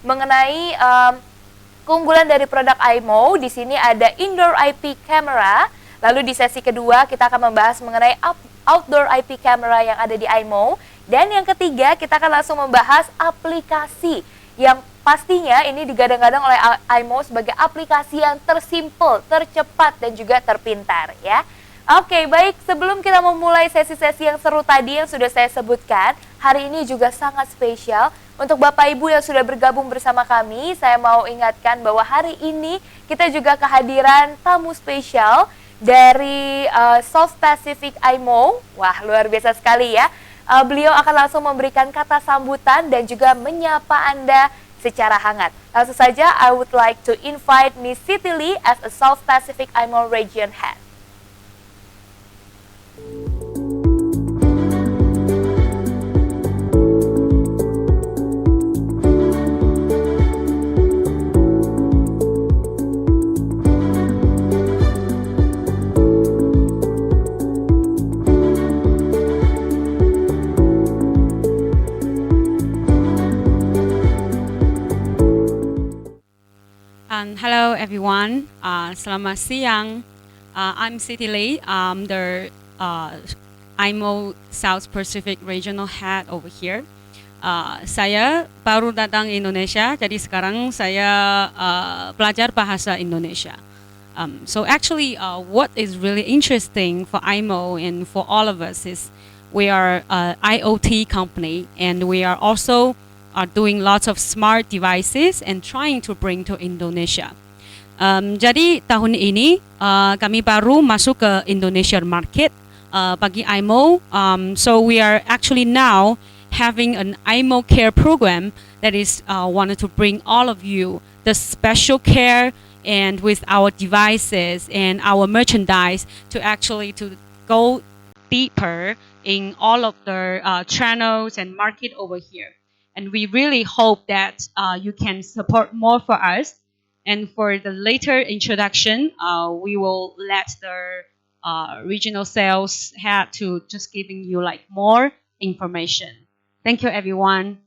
mengenai keunggulan dari produk AIMO. Di sini ada indoor IP camera. Lalu di sesi kedua kita akan membahas mengenai outdoor IP camera yang ada di AIMO. Dan yang ketiga kita akan langsung membahas aplikasi yang pastinya ini digadang-gadang oleh AIMO sebagai aplikasi yang tersimpel, tercepat, dan juga terpintar ya. Oke, baik, sebelum kita memulai sesi-sesi yang seru tadi yang sudah saya sebutkan, hari ini juga sangat spesial untuk Bapak Ibu yang sudah bergabung bersama kami. Saya mau ingatkan bahwa hari ini kita juga kehadiran tamu spesial dari South Pacific AIMO. Wah, luar biasa sekali ya. Beliau akan langsung memberikan kata sambutan dan juga menyapa Anda secara hangat. Langsung saja, I would like to invite Miss Siti Lee as a South Pacific AIMO Region Head. Hello everyone, selamat siang. I'm Siti Lee, the AIMO South Pacific Regional Head over here. Saya baru datang Indonesia, jadi sekarang saya belajar bahasa Indonesia. So actually, what is really interesting for AIMO and for all of us is we are an IoT company, and we are also doing lots of smart devices and trying to bring to Indonesia. Jadi tahun ini kami baru masuk ke Indonesian market bagi AIMO. So we are actually now having an AIMO care program that is wanted to bring all of you the special care and with our devices and our merchandise to actually to go deeper in all of the channels and market over here. And we really hope that you can support more for us. And for the later introduction, we will let the regional sales head to just giving you like more information. Thank you, everyone.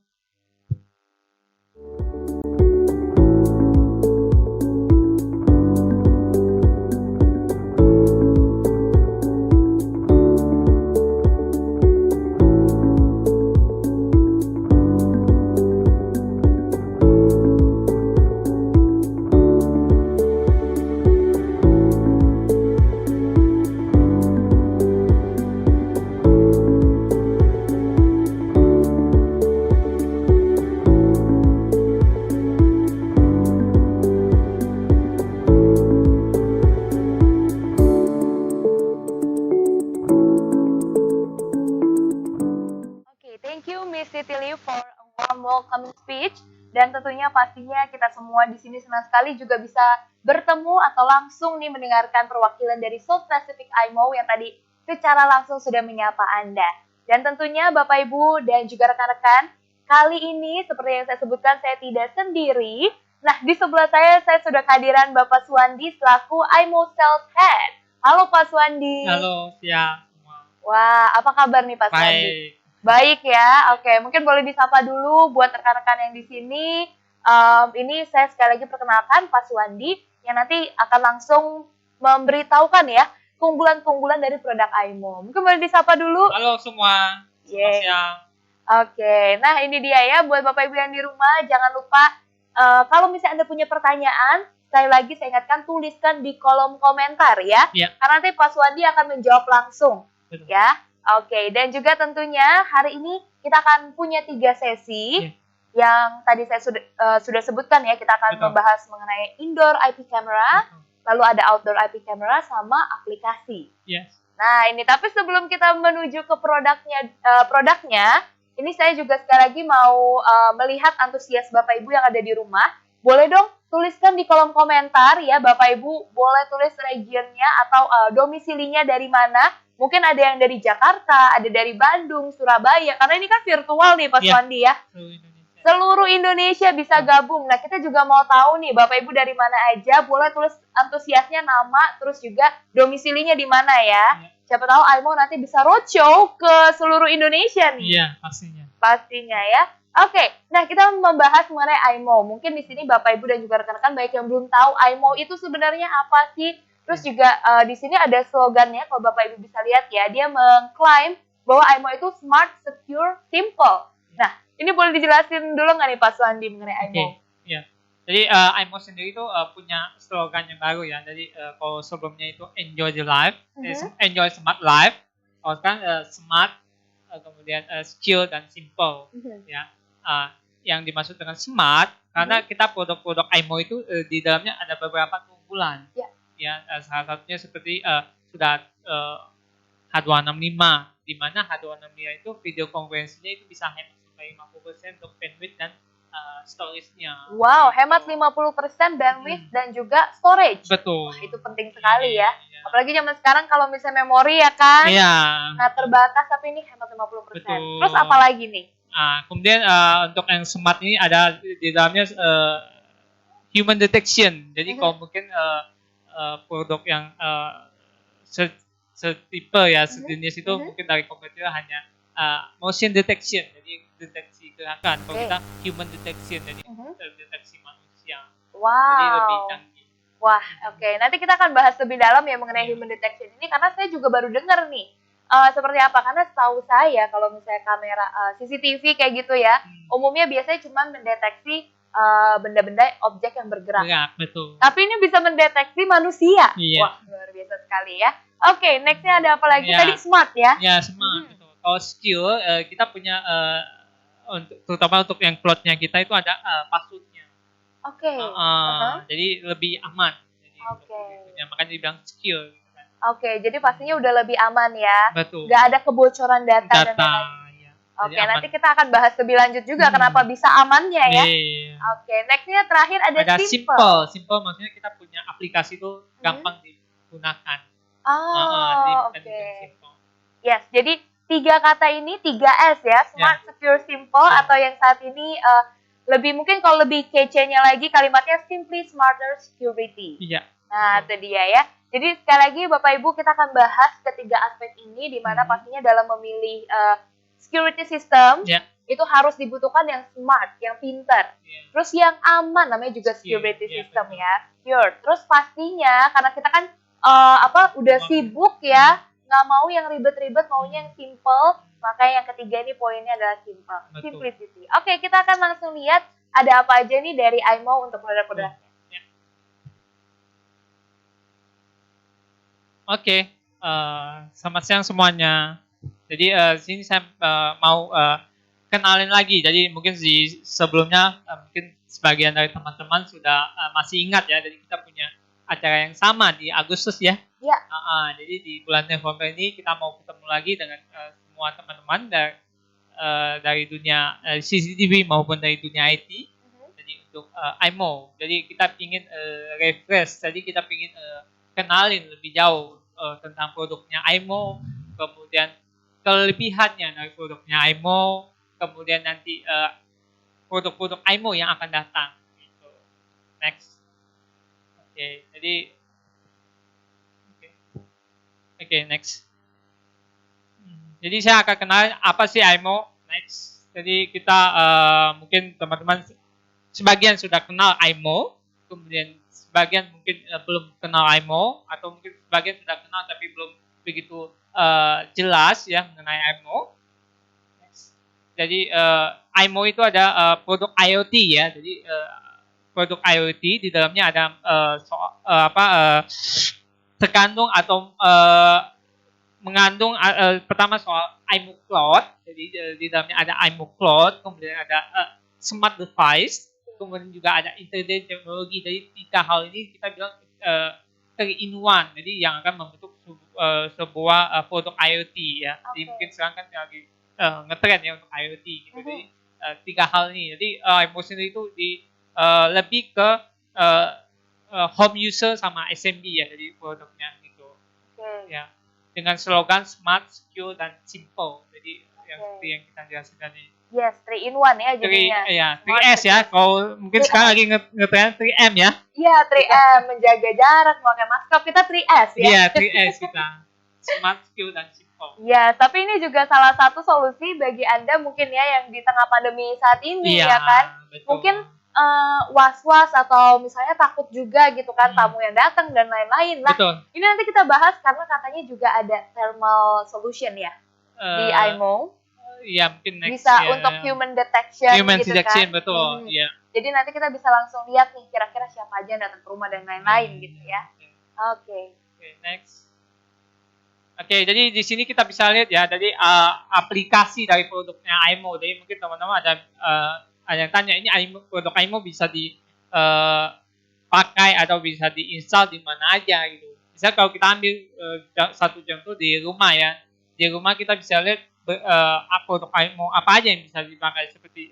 Thank you Miss Siti Lee for a warm welcome speech, dan tentunya pastinya kita semua di sini senang sekali juga bisa bertemu atau langsung nih mendengarkan perwakilan dari South Pacific AIMO yang tadi secara langsung sudah menyapa Anda. Dan tentunya Bapak Ibu dan juga rekan-rekan, kali ini seperti yang saya sebutkan saya tidak sendiri. Nah, di sebelah saya sudah kehadiran Bapak Suwandi selaku AIMO Sales Head. Halo Pak Suwandi. Halo, siang semua. Wah, apa kabar nih Pak Suwandi? Baik. Baik ya, oke. Mungkin boleh disapa dulu buat rekan-rekan yang di sini. Ini saya sekali lagi perkenalkan Pak Suwandi yang nanti akan langsung memberitahukan ya keunggulan-keunggulan dari produk AIMO. Mungkin boleh disapa dulu. Halo semua. Selamat siang. Oke, nah ini dia ya buat Bapak Ibu yang di rumah. Jangan lupa kalau misalnya Anda punya pertanyaan, sekali lagi saya ingatkan tuliskan di kolom komentar ya. Karena nanti Pak Suwandi akan menjawab langsung. Betul. Ya. Oke, dan juga tentunya hari ini kita akan punya 3 sesi yang tadi saya sudah sebutkan ya. Kita akan membahas mengenai indoor IP camera, lalu ada outdoor IP camera sama aplikasi. Yes. Nah ini, tapi sebelum kita menuju ke produknya, ini saya juga sekali lagi mau melihat antusias Bapak Ibu yang ada di rumah. Boleh dong tuliskan di kolom komentar ya Bapak Ibu, boleh tulis regionnya atau domisilinya dari mana. Mungkin ada yang dari Jakarta, ada dari Bandung, Surabaya, karena ini kan virtual nih Pak Suwandi ya. Seluruh Indonesia bisa gabung. Nah kita juga mau tahu nih Bapak Ibu dari mana aja, boleh tulis antusiasnya, nama, terus juga domisilinya di mana ya. Siapa tahu AIMO nanti bisa roadshow ke seluruh Indonesia nih. Iya, pastinya. Pastinya ya. Oke, nah kita membahas mengenai AIMO. Mungkin di sini Bapak Ibu dan juga rekan-rekan baik yang belum tahu AIMO itu sebenarnya apa sih? Terus juga di sini ada slogannya, kalau Bapak Ibu bisa lihat ya, dia mengklaim bahwa AIMO itu smart, secure, simple. Nah, ini boleh dijelasin dulu nggak nih Pak Suhandi mengenai AIMO? Ya. Jadi AIMO sendiri itu punya slogan yang baru ya. Jadi kalau sebelumnya itu enjoy the life, enjoy smart life. Kalau sekarang smart, kemudian secure dan simple. Ya. Yang dimaksud dengan smart karena kita produk-produk AIMO itu di dalamnya ada beberapa keunggulan. Ya, salah satunya seperti sudah H265, di mana H265 itu video konferensinya itu bisa hemat sampai 50% untuk bandwidth dan storage-nya. Wow, hemat 50% bandwidth dan juga storage. Betul. Wah, itu penting sekali ya. Apalagi zaman sekarang kalau misalnya memori ya kan, nggak terbatas, tapi ini hemat 50%. Betul. Terus apa lagi nih? Kemudian untuk yang smart ini ada di dalamnya human detection. Jadi kalau mungkin produk yang setipe ya sejenis itu mungkin dari kompetitor hanya motion detection, jadi deteksi gerakan. Kalau kita human detection, jadi deteksi manusia. Wow. Jadi lebih canggih. Wah, oke. Nanti kita akan bahas lebih dalam ya mengenai human detection ini karena saya juga baru dengar nih. Seperti apa? Karena setahu saya kalau misalnya kamera CCTV kayak gitu ya, umumnya biasanya cuma mendeteksi benda-benda objek yang bergerak. Ya, betul. Tapi ini bisa mendeteksi manusia. Iya. Wah, luar biasa sekali ya. Oke, nextnya ada apa lagi? Tadi smart ya? Ya, smart. Betul. Kalau skill, kita punya, terutama untuk yang cloud-nya kita itu ada password-nya. Oke. Jadi lebih aman. Oke. Makanya dibilang skill. Oke, jadi pastinya udah lebih aman ya. Betul. Nggak ada kebocoran data dan lain-lain. Ya. Oke, nanti kita akan bahas lebih lanjut juga kenapa bisa amannya ya. Oke, nextnya terakhir ada simple. Simple maksudnya kita punya aplikasi itu gampang digunakan. Oke. Yes, jadi 3 kata ini 3S ya, smart, secure, simple, atau yang saat ini lebih mungkin kalau lebih kece-nya lagi kalimatnya simply smarter security. Iya. Nah, itu dia ya. Jadi sekali lagi Bapak Ibu kita akan bahas ketiga aspek ini di mana pastinya dalam memilih security system itu harus dibutuhkan yang smart, yang pintar. Terus yang aman namanya juga security system ya. Secure. Terus pastinya karena kita kan udah sibuk ya, nggak mau yang ribet-ribet, maunya yang simple. Makanya yang ketiga ini poinnya adalah simple, simplicity. Oke, kita akan langsung lihat ada apa aja nih dari AIMO untuk produk-produknya. Oke, selamat siang semuanya. Jadi sini saya mau kenalin lagi. Jadi mungkin sebelumnya mungkin sebagian dari teman-teman sudah masih ingat ya. Jadi kita punya acara yang sama di Agustus ya. Iya. Jadi di bulan November ini kita mau ketemu lagi dengan semua teman-teman dari dunia CCTV maupun dari dunia IT. Jadi untuk AIMO. Jadi kita ingin refresh. Jadi kita ingin kenalin lebih jauh tentang produknya AIMO, kemudian kelebihannya dari produknya AIMO, kemudian nanti produk-produk AIMO yang akan datang. Gitu. Next. Oke, next. Jadi saya akan kenalin apa sih AIMO. Next. Jadi kita mungkin teman-teman sebagian sudah kenal AIMO, kemudian sebagian mungkin belum kenal AIMO, atau mungkin sebagian sudah kenal tapi belum begitu jelas ya mengenai AIMO. Jadi AIMO itu ada produk IoT ya. Jadi produk IoT di dalamnya ada terkandung atau mengandung pertama soal AIMO Cloud. Jadi di dalamnya ada AIMO Cloud, kemudian ada smart device, kemudian juga ada intelligent teknologi. Jadi 3 hal ini kita bilang 3-in-1. Jadi yang akan membentuk sebuah produk IoT ya. Jadi mungkin sekarang kan lagi ngetren ya untuk IoT gitu. Jadi 3 hal ini. Jadi AIMO sendiri itu lebih ke home user sama SMB ya. Jadi produknya gitu. Ya. Dengan slogan smart, secure dan simple. Jadi yang seperti yang kita jelaskan tadi. Yes, 3-in-1 ya jadinya. 3S ya. Kalau mungkin sekarang lagi ngetren 3M ya. Iya, 3M, menjaga jarak, memakai masker, kita 3S ya. Iya, 3S kita. Smart, secure, dan simple. Ya, tapi ini juga salah satu solusi bagi Anda mungkin ya yang di tengah pandemi saat ini Iya, ya kan. betul. Mungkin was-was atau misalnya takut juga gitu kan tamu yang datang dan lain-lain. Nah, Betul. ini nanti kita bahas karena katanya juga ada thermal solution ya di IMO. Iya, mungkin next Bisa ya. untuk human detection Human gitu detection, kan. betul. Iya. Jadi nanti kita bisa langsung lihat nih kira-kira siapa aja yang datang ke rumah dan lain-lain gitu ya. Oke. Oke, next. Oke, jadi di sini kita bisa lihat ya, jadi aplikasi dari produknya IMO. Jadi mungkin teman-teman ada yang tanya, ini produk IMO bisa dipakai atau bisa diinstal di mana aja gitu. Misal kalau kita ambil satu contoh di rumah ya, di rumah kita bisa lihat produk IMO apa aja yang bisa dipakai seperti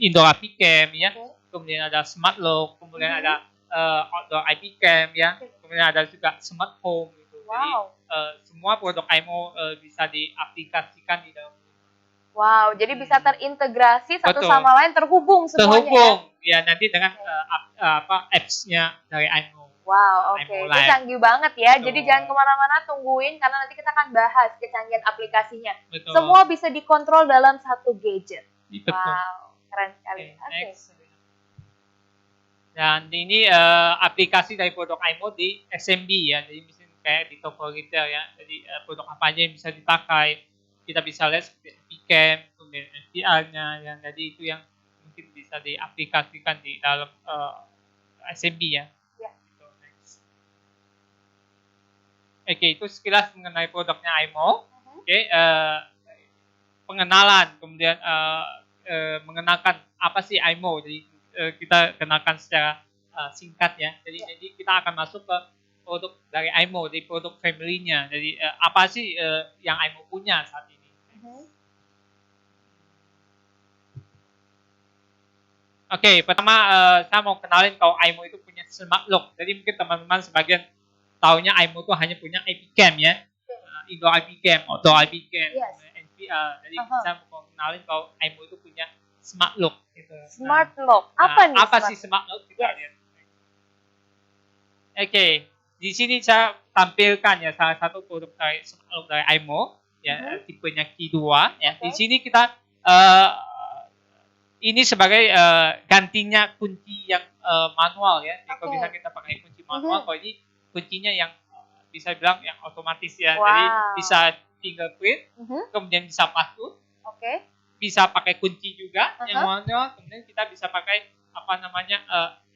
indoor IP cam ya, kemudian ada smart lock, kemudian ada outdoor IP cam ya, kemudian ada juga smart home gitu. Wow. Jadi semua produk IMO bisa diaplikasikan di dalam. Wow, jadi bisa terintegrasi satu Betul. sama lain, terhubung semuanya. Terhubung ya nanti dengan apps-nya dari IMO. Wow, oke. IMO Itu Live. canggih banget ya. Betul. Jadi jangan kemana-mana, tungguin karena nanti kita akan bahas kecanggihan aplikasinya. Betul. Semua bisa dikontrol dalam satu gadget. Betul. Wow, keren sekali. Oke, Oke. next. Dan ini aplikasi dari produk IMO di SMB ya. Jadi misalnya kayak di toko retail ya. Jadi produk apa aja yang bisa dipakai. Kita bisa lihat seperti Vcam, kemudian SDR-nya yang jadi itu yang mungkin bisa diaplikasikan di dalam SMB ya. Ya. Gitu, next. Oke, itu sekilas mengenai produknya IMO. Oke, pengenalan, kemudian mengenalkan apa sih IMO. Jadi kita kenalkan secara singkat ya. Jadi kita akan masuk ke produk dari IMO, dari produk family-nya. Jadi apa sih yang IMO punya saat ini? Oke, pertama saya mau kenalin kalau IMO itu punya smart lock. Jadi mungkin teman-teman sebagian taunya IMO itu hanya punya IP cam ya. Indoor IP cam, outdoor IP cam, NVR. Jadi saya mau kenalin kalau IMO itu punya smart lock gitu. Smart lock. Apa nih? Apa sih smart lock? Kita lihat. Oke, di sini saya tampilkan ya salah satu produk dari smart lock dari IMO ya, tipenya Key 2 ya. Di sini kita ini sebagai gantinya kunci yang manual ya. Jadi kalau bisa kita pakai kunci manual, kalau ini kuncinya yang bisa bilang yang otomatis ya. Wow. Jadi bisa fingerprint, kemudian bisa password. Oke. Bisa pakai kunci juga yang manual, kemudian kita bisa pakai apa namanya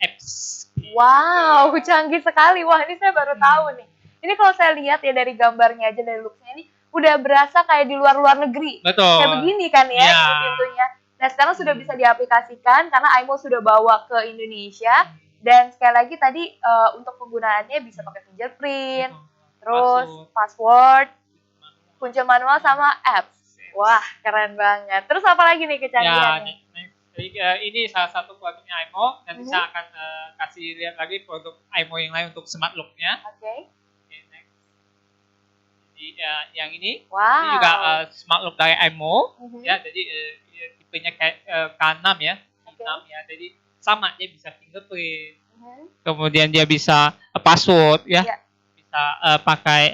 apps. Wow, canggih sekali. Wah, ini saya baru tahu nih. Ini kalau saya lihat ya dari gambarnya aja, dari looks-nya ini udah berasa kayak di luar-luar negeri. Betul. Kayak begini kan ya, ini pintunya. Nah, sekarang sudah bisa diaplikasikan karena IMO sudah bawa ke Indonesia. Dan sekali lagi tadi untuk penggunaannya bisa pakai fingerprint, terus password, kunci manual sama apps. Wah, keren banget. Terus apa lagi nih kecanggihannya? Ya, ini salah satu produknya IMO. Nanti saya akan kasih lihat lagi produk IMO yang lain untuk smart lock-nya. Oke. Next. Jadi yang ini, Wow. ini juga smart lock dari IMO. Ya, jadi tipenya kayak K6 ya. K6 ya. Jadi sama, dia bisa fingerprint. Kemudian dia bisa password ya. Bisa pakai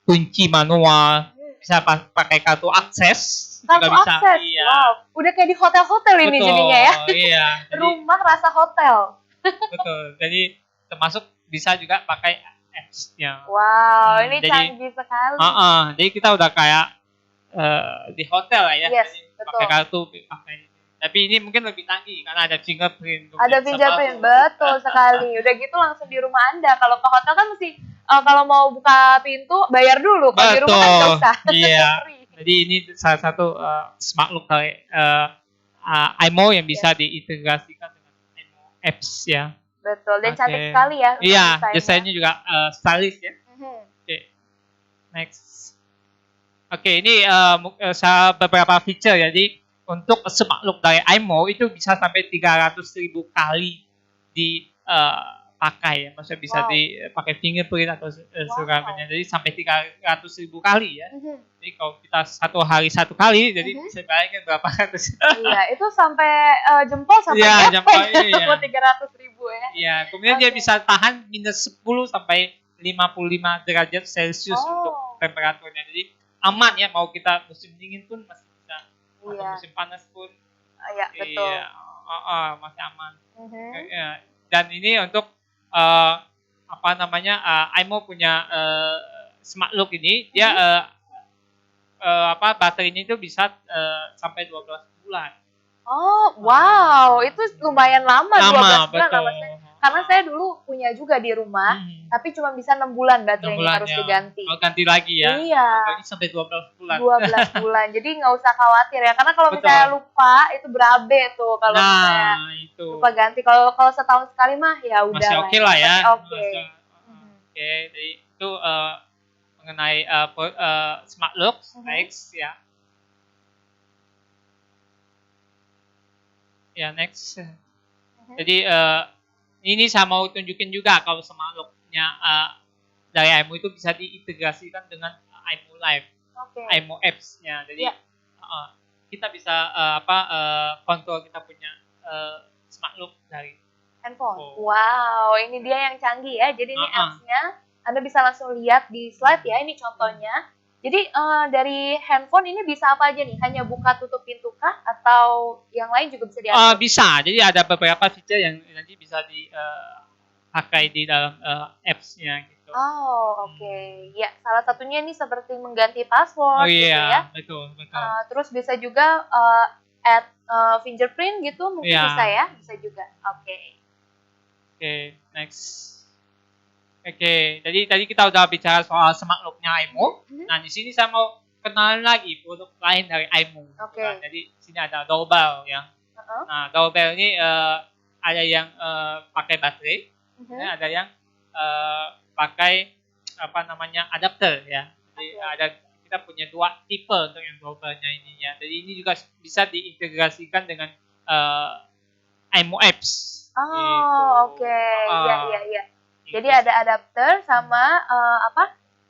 kunci manual. Bisa pakai kartu akses. Kartu akses, iya. Wow. Udah kayak di hotel-hotel ini jadinya ya. Iya. Jadi, rumah rasa hotel. Betul. Jadi termasuk bisa juga pakai apps-nya. Wow, ini canggih sekali. Jadi kita udah kayak di hotel lah ya. Yes, jadi, betul. pakai kartu, pakai. Tapi ini mungkin lebih canggih karena ada fingerprint. Ada fingerprint, betul sekali. Udah gitu langsung di rumah Anda. Kalau ke hotel kan mesti kalau mau buka pintu bayar dulu. Kalau di rumah kan nggak usah. Iya. Jadi ini salah satu smart lock dari IMO yang bisa diintegrasikan dengan IMO apps ya. Betul, dan cantik sekali ya. Iya, desainnya juga stylish ya. Oke, next. Oke, ini beberapa feature ya. Jadi untuk smart lock dari IMO itu bisa sampai 300.000 kali dipakai ya. Maksudnya bisa dipakai fingerprint atau sebagainya. Jadi sampai 300.000 kali ya. Jadi kalau kita satu kali, jadi bisa bayangkan berapa ratus. Iya, itu sampai jempol sampai jempol, iya. 300.000 ya. Iya, kemudian dia bisa tahan minus 10 sampai 55 derajat Celcius untuk temperaturnya. Jadi aman ya, mau kita musim dingin pun masih bisa, atau Iya. musim panas pun Iya, betul. iya, masih aman. Mhm. Iya. Dan ini untuk apa namanya, iMo punya smart lock ini dia apa baterainya itu bisa sampai 12 bulan. Oh, wow, itu lumayan lama, 12 bulan Betul. lama sekali. Karena saya dulu punya juga di rumah, tapi cuma bisa 6 bulan 6 baterainya harus ya. diganti. Oh, ganti lagi ya. Iya. Kalau ini sampai 12 bulan. 12 bulan. Jadi nggak usah khawatir ya. Karena kalau Betul. misalnya lupa itu berabe tuh kalau misalnya itu. lupa ganti. Kalau setahun sekali mah ya udah Masih oke lah ya. Masih oke. Oke, jadi itu mengenai smart lock next ya. Ya, next. Jadi ini saya mau tunjukin juga kalau smart lock-nya dari iMo itu bisa diintegrasikan dengan iMo Live, iMo Apps-nya. Jadi kita bisa kontrol kita punya smart lock dari handphone. Wow, ini dia yang canggih ya. Jadi ini apps-nya Anda bisa langsung lihat di slide ya. Ini contohnya. Jadi dari handphone ini bisa apa aja nih? Hanya buka tutup pintu kah? Atau yang lain juga bisa diatur? Bisa. Jadi ada beberapa fitur yang nanti bisa dipakai di dalam apps-nya gitu. Oh, oke. Ya, salah satunya ini seperti mengganti password gitu ya. Betul. Terus bisa juga add fingerprint gitu mungkin bisa ya? Bisa juga. Oke, next. Oke, jadi tadi kita udah bicara soal smart lock-nya iMo. Nah, di sini saya mau kenalan lagi produk lain dari iMo. Nah, jadi di sini ada doorbell ya. Nah, doorbell ini ada yang pakai baterai, ada yang pakai apa namanya adapter ya. Jadi kita punya dua tipe untuk yang doorbell-nya ini ya. Jadi ini juga bisa diintegrasikan dengan iMo Apps. Oh, oke. Iya. Jadi ada adapter sama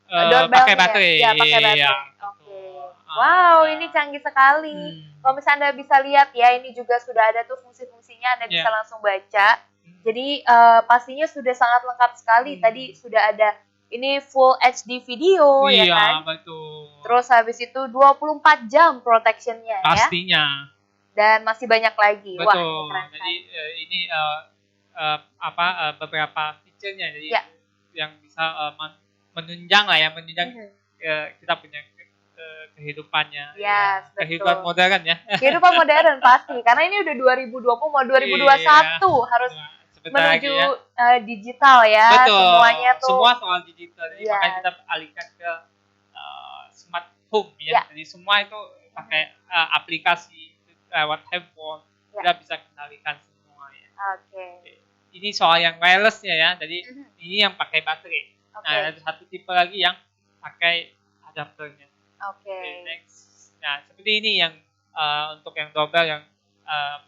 doorbell pakai baterai. Ya, pakai baterai. Oke. Wow, ini canggih sekali. Kalau misalnya Anda bisa lihat ya, ini juga sudah ada tuh fungsi-fungsinya, Anda bisa langsung baca. Jadi pastinya sudah sangat lengkap sekali. Tadi sudah ada ini full HD video ya kan? Iya, betul. Terus habis itu 24 jam protection-nya ya. Pastinya. Dan masih banyak lagi. Betul. Wah, keren. Jadi ini beberapa fiturnya jadi yang bisa menunjang lah ya, kita punya kehidupannya. Yes, kehidupan modern ya. Kehidupan modern pasti, karena ini udah 2020 mau 2021 harus menuju digital ya. Betul. Semuanya tuh. Semua soal digital. Jadi makanya kita alihkan ke smart home ya. Jadi semua itu pakai aplikasi lewat handphone. Kita bisa kendalikan semua ya. Oke. Ini soal yang wirelessnya ya. Jadi ini yang pakai baterai. Nah, ada satu tipe lagi yang pakai adapternya. Oke. Next. Nah, seperti ini yang untuk yang doorbell yang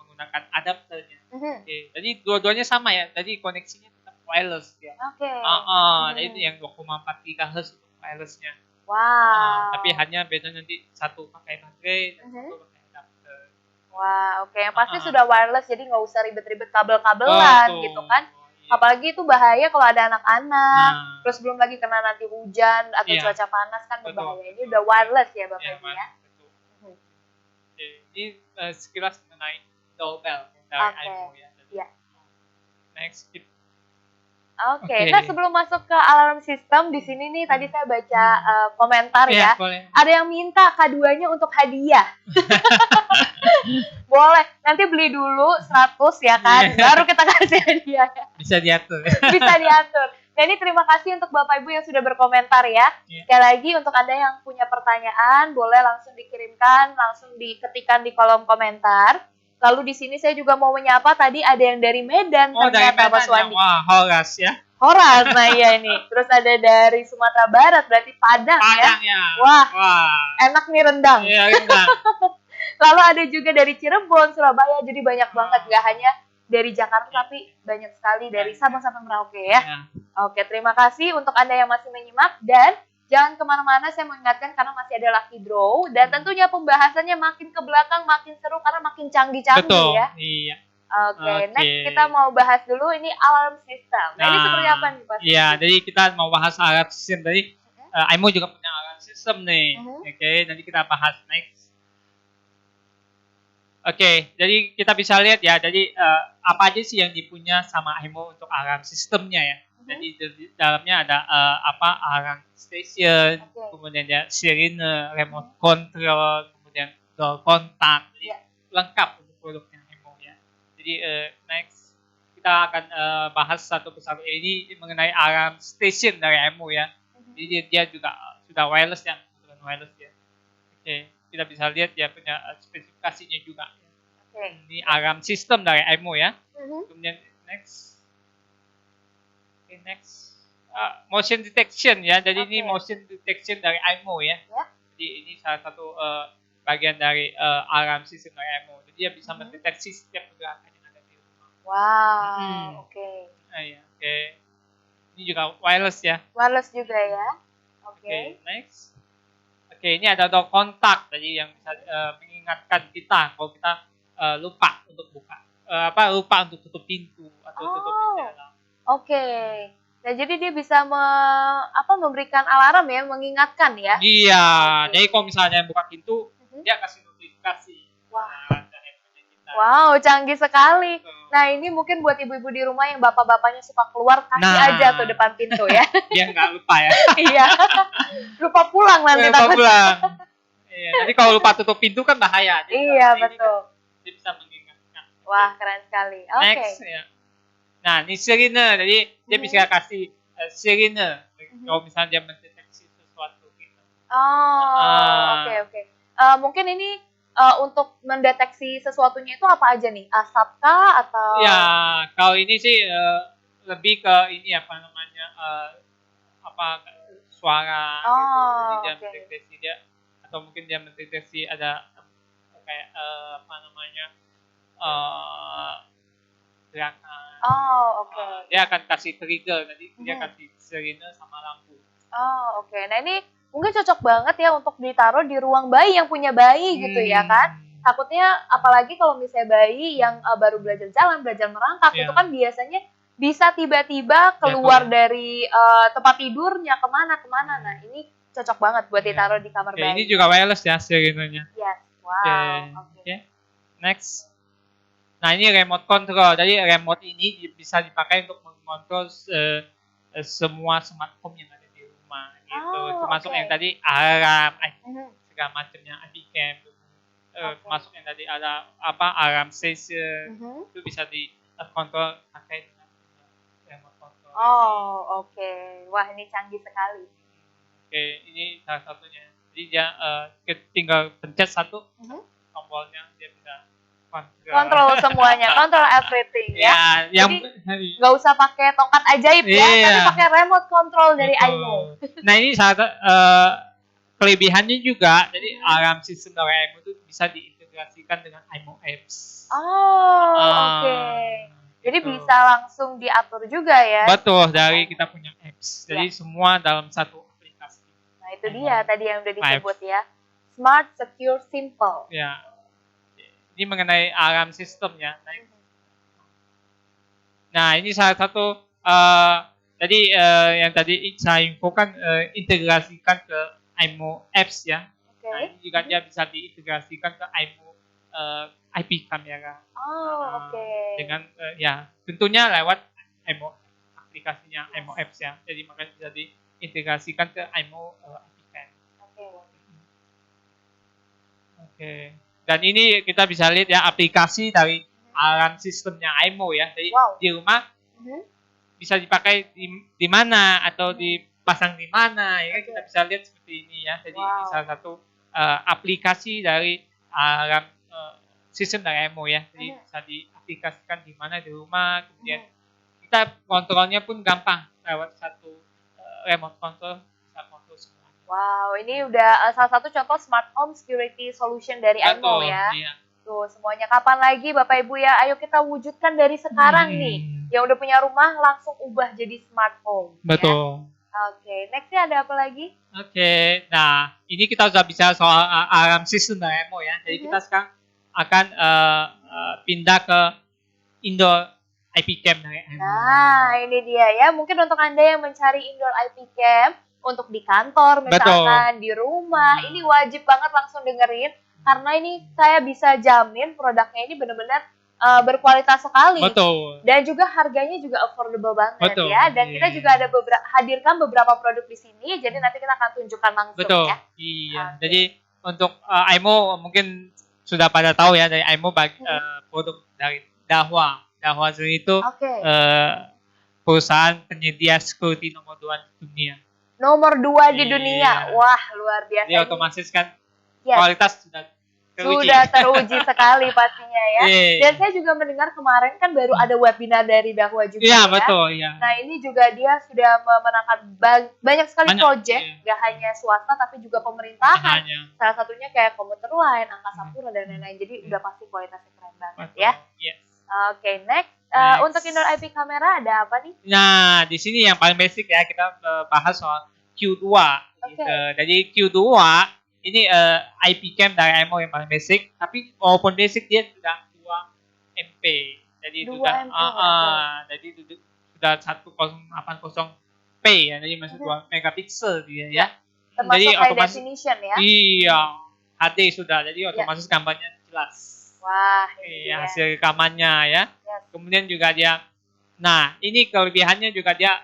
menggunakan adapternya. Jadi dua-duanya sama ya. Jadi koneksinya tetap wireless ya. Jadi yang 2,4 GHz untuk wirelessnya. Wow. Tapi hanya beda nanti satu pakai baterai dan satu pakai adapter. Wah, oke. Yang pasti sudah wireless, jadi nggak usah ribet-ribet kabel-kabelan gitu kan. Apalagi itu bahaya kalau ada anak-anak. Terus belum lagi kena nanti hujan atau cuaca panas kan berbahaya. Ini udah wireless ya Bapak Ibu ya. Ini sekilas mengenai doorbell dari iMo ya. Next. Oke. Nah sebelum masuk ke alarm system, di sini nih tadi saya baca komentar ya. Boleh. Ada yang minta K2-nya untuk hadiah. Boleh. Nanti beli dulu 100 ya kan. Baru kita kasih hadiah. Bisa diatur. Bisa diatur. Nah ini terima kasih untuk Bapak Ibu yang sudah berkomentar ya. Sekali lagi untuk Anda yang punya pertanyaan, boleh langsung dikirimkan, langsung diketikkan di kolom komentar. Lalu di sini saya juga mau menyapa, tadi ada yang dari Medan ternyata Mas Wandi. Wah, Horas ya. Horas, nah iya ini. Terus ada dari Sumatera Barat, berarti Padang ya. Wah, enak nih rendang. Iya, rendang. Lalu ada juga dari Cirebon, Surabaya, jadi banyak banget. Gak hanya dari Jakarta, tapi banyak sekali dari Sabang sampai Merauke ya. Oke, terima kasih untuk Anda yang masih menyimak. Dan jangan kemana-mana, saya mengingatkan karena masih ada lucky draw. Dan tentunya pembahasannya makin ke belakang, makin seru karena makin canggih-canggih ya. Iya. Oke, next kita mau bahas dulu ini alarm system. Nah, ini seperti apa nih Pak? Iya, jadi kita mau bahas alarm system. Jadi iMo juga punya alarm system. system nih. Mhm. Oke, nanti kita bahas next. Oke, jadi kita bisa lihat ya, jadi apa aja sih yang dipunya sama IMO untuk alarm sistemnya ya. Jadi di dalamnya ada alarm station, Oke. kemudian ada sirene, remote control, kemudian door kontak, jadi lengkap untuk produknya IMO ya. Jadi next kita akan bahas satu persatu ini mengenai alarm station dari IMO ya. Jadi dia juga sudah wireless ya, bukan wireless ya. Oke, kita bisa lihat dia punya spesifikasinya juga. Oke. Ini alarm system dari IMO ya. Kemudian next. Oke, next. Motion detection ya. Jadi ini Oke. motion detection dari IMO ya. Ya. Jadi ini salah satu bagian dari alarm system dari IMO. Jadi dia bisa mendeteksi setiap pergerakan yang ada di rumah. Wow, oke. Ya, oke. Ini juga wireless ya. Wireless juga ya. Oke. Oke, next. Oke, ini ada door kontak tadi yang bisa mengingatkan kita kalau kita lupa untuk buka, lupa untuk tutup pintu atau tutup jendela. Oke. Nah, jadi dia bisa memberikan alarm ya, mengingatkan ya. Iya, Oke. jadi kalau misalnya buka pintu, dia kasih notifikasi. Wah. Nah, dari handphone kita. Wow, canggih sekali. Gitu. Nah, ini mungkin buat ibu-ibu di rumah yang bapak-bapaknya suka keluar, kasih Nah. aja tuh depan pintu ya. Dia nggak lupa ya. Iya. Lupa pulang nanti Lupa takut. pulang. Iya, nanti kalau lupa tutup pintu kan bahaya. Jadi Iya, ini betul. kan dia bisa mengingatkan. Wah, keren sekali. Oke. Next ya. Nah, ini sirene. Jadi dia bisa kasih sirene kalau misalnya dia mendeteksi sesuatu gitu. Oke. Mungkin ini untuk mendeteksi sesuatunya itu apa aja nih? Asap kah atau? Ya, kalau ini sih lebih ke ini apa namanya suara gitu. Jadi dia Oke. mendeteksi dia atau mungkin dia mendeteksi ada kayak gerakan. Oke. Dia akan kasih trigger, nanti dia kasih sirene sama lampu. Oke. Nah, ini mungkin cocok banget ya untuk ditaruh di ruang bayi yang punya bayi gitu ya kan? Takutnya apalagi kalau misalnya bayi yang baru belajar jalan, belajar merangkak, Iya. itu kan biasanya bisa tiba-tiba keluar dari tempat tidurnya kemana. Nah, ini cocok banget buat ditaruh di kamar Oke, bayi. ini juga wireless ya sirenenya. Yes. Wow. Oke. Next. Nah, ini remote control. Jadi remote ini bisa dipakai untuk mengontrol semua smart home yang ada di rumah gitu. Termasuk yang tadi alarm, segala macamnya, IP cam. Termasuk yang tadi ada alarm station. Itu bisa dikontrol pakai dengan remote control. Oke. Wah, ini canggih sekali. Oke, ini salah satunya. Jadi dia tinggal pencet satu tombolnya, dia bisa Kontrol semuanya, kontrol everything ya. yang Jadi nggak usah pakai tongkat ajaib ya, tapi pakai remote control dari betul. IMO. Nah, ini salah satu kelebihannya juga. Jadi alarm system dari IMO itu bisa diintegrasikan dengan IMO apps. Oke. Jadi Gitu. bisa langsung diatur juga ya. Betul, dari kita punya apps. Jadi semua dalam satu aplikasi. Nah, itu dia tadi yang udah disebut ya. Smart, secure, simple. Ya. Ini mengenai alarm system ya. Nah, ini salah satu tadi yang tadi saya infokan integrasikan ke IMO apps ya. Oke. Nah, ini juga dia bisa diintegrasikan ke IMO IP kamera. Oke. Dengan tentunya lewat IMO aplikasinya IMO apps ya. Jadi makanya bisa diintegrasikan ke IMO IP cam. Oke. Dan ini kita bisa lihat ya aplikasi dari alarm sistemnya IMO ya. Jadi di rumah bisa dipakai di mana atau dipasang di mana ya. Kita bisa lihat seperti ini ya. Jadi ini salah satu aplikasi dari alarm sistem dari IMO ya. Jadi bisa diaplikasikan di mana di rumah. Kemudian kita kontrolnya pun gampang lewat satu remote control bisa kontrol semua. Wow, ini udah salah satu contoh smart home security solution dari IMO ya. Iya. Tuh, semuanya kapan lagi Bapak Ibu ya, ayo kita wujudkan dari sekarang nih. Yang udah punya rumah langsung ubah jadi smart home. Betul. Ya? Oke, nextnya ada apa lagi? Oke, nah ini kita sudah bicara soal alarm system dari IMO ya. Jadi kita sekarang akan pindah ke indoor IP cam dari IMO. Nah, ini dia ya. Mungkin untuk Anda yang mencari indoor IP cam, untuk di kantor misalkan, di rumah, ini wajib banget langsung dengerin karena ini saya bisa jamin produknya ini benar-benar berkualitas sekali. Betul. Dan juga harganya juga affordable banget Betul. ya. Dan kita juga ada hadirkan beberapa produk di sini, jadi nanti kita akan tunjukkan langsung Betul. ya. Iya. Oke. Jadi untuk Aimo mungkin sudah pada tahu ya dari Aimo produk dari Dahua. Dahua sendiri itu Oke. perusahaan penyedia security nomor 2 di dunia. Nomor 2 di Iya. dunia. Wah, luar biasa. Jadi otomatis kan Yes. kualitas sudah teruji. Sudah teruji sekali pastinya ya. Iya. Dan saya juga mendengar kemarin kan baru ada webinar dari Dahua juga Iya, ya. betul, iya. Nah ini juga dia sudah memenangkan banyak sekali Banyak, project, iya. gak hanya swasta tapi juga pemerintahan. Hanya. Salah satunya kayak komuter lain, Angkasa Pura dan lain-lain. Jadi udah pasti kualitasnya keren banget Betul. ya. Yes. Oke, next. Next. Untuk indoor IP kamera ada apa nih? Nah, di sini yang paling basic ya kita bahas soal Q2. Oke. Gitu. Jadi Q2 ini IP cam dari Aimo yang paling basic, tapi walaupun basic dia sudah 2 MP. Jadi 2 sudah MP, oke. jadi sudah 1080p ya. Jadi masih 2 megapiksel dia ya. Termasuk Jadi high otomatis definition ya. iya, HD sudah. Jadi otomatis gambarnya jelas. Wah, ini Iya, dia. hasil rekamannya ya. Yes. Kemudian juga dia, nah ini kelebihannya juga dia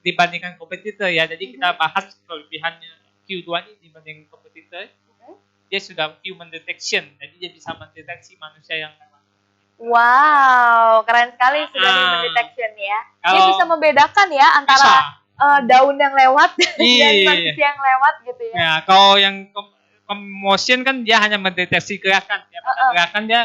dibandingkan kompetitor ya. Jadi kita bahas kelebihannya Q2 ini dibanding kompetitor. Dia sudah human detection, jadi dia bisa mendeteksi manusia yang lewat. Wow, keren sekali sudah human detection ya. Dia Kalau- bisa membedakan ya antara daun yang lewat dan Iya. manusia yang lewat gitu ya. Ya, kalau yang motion kan dia hanya mendeteksi gerakan, ya gerakan dia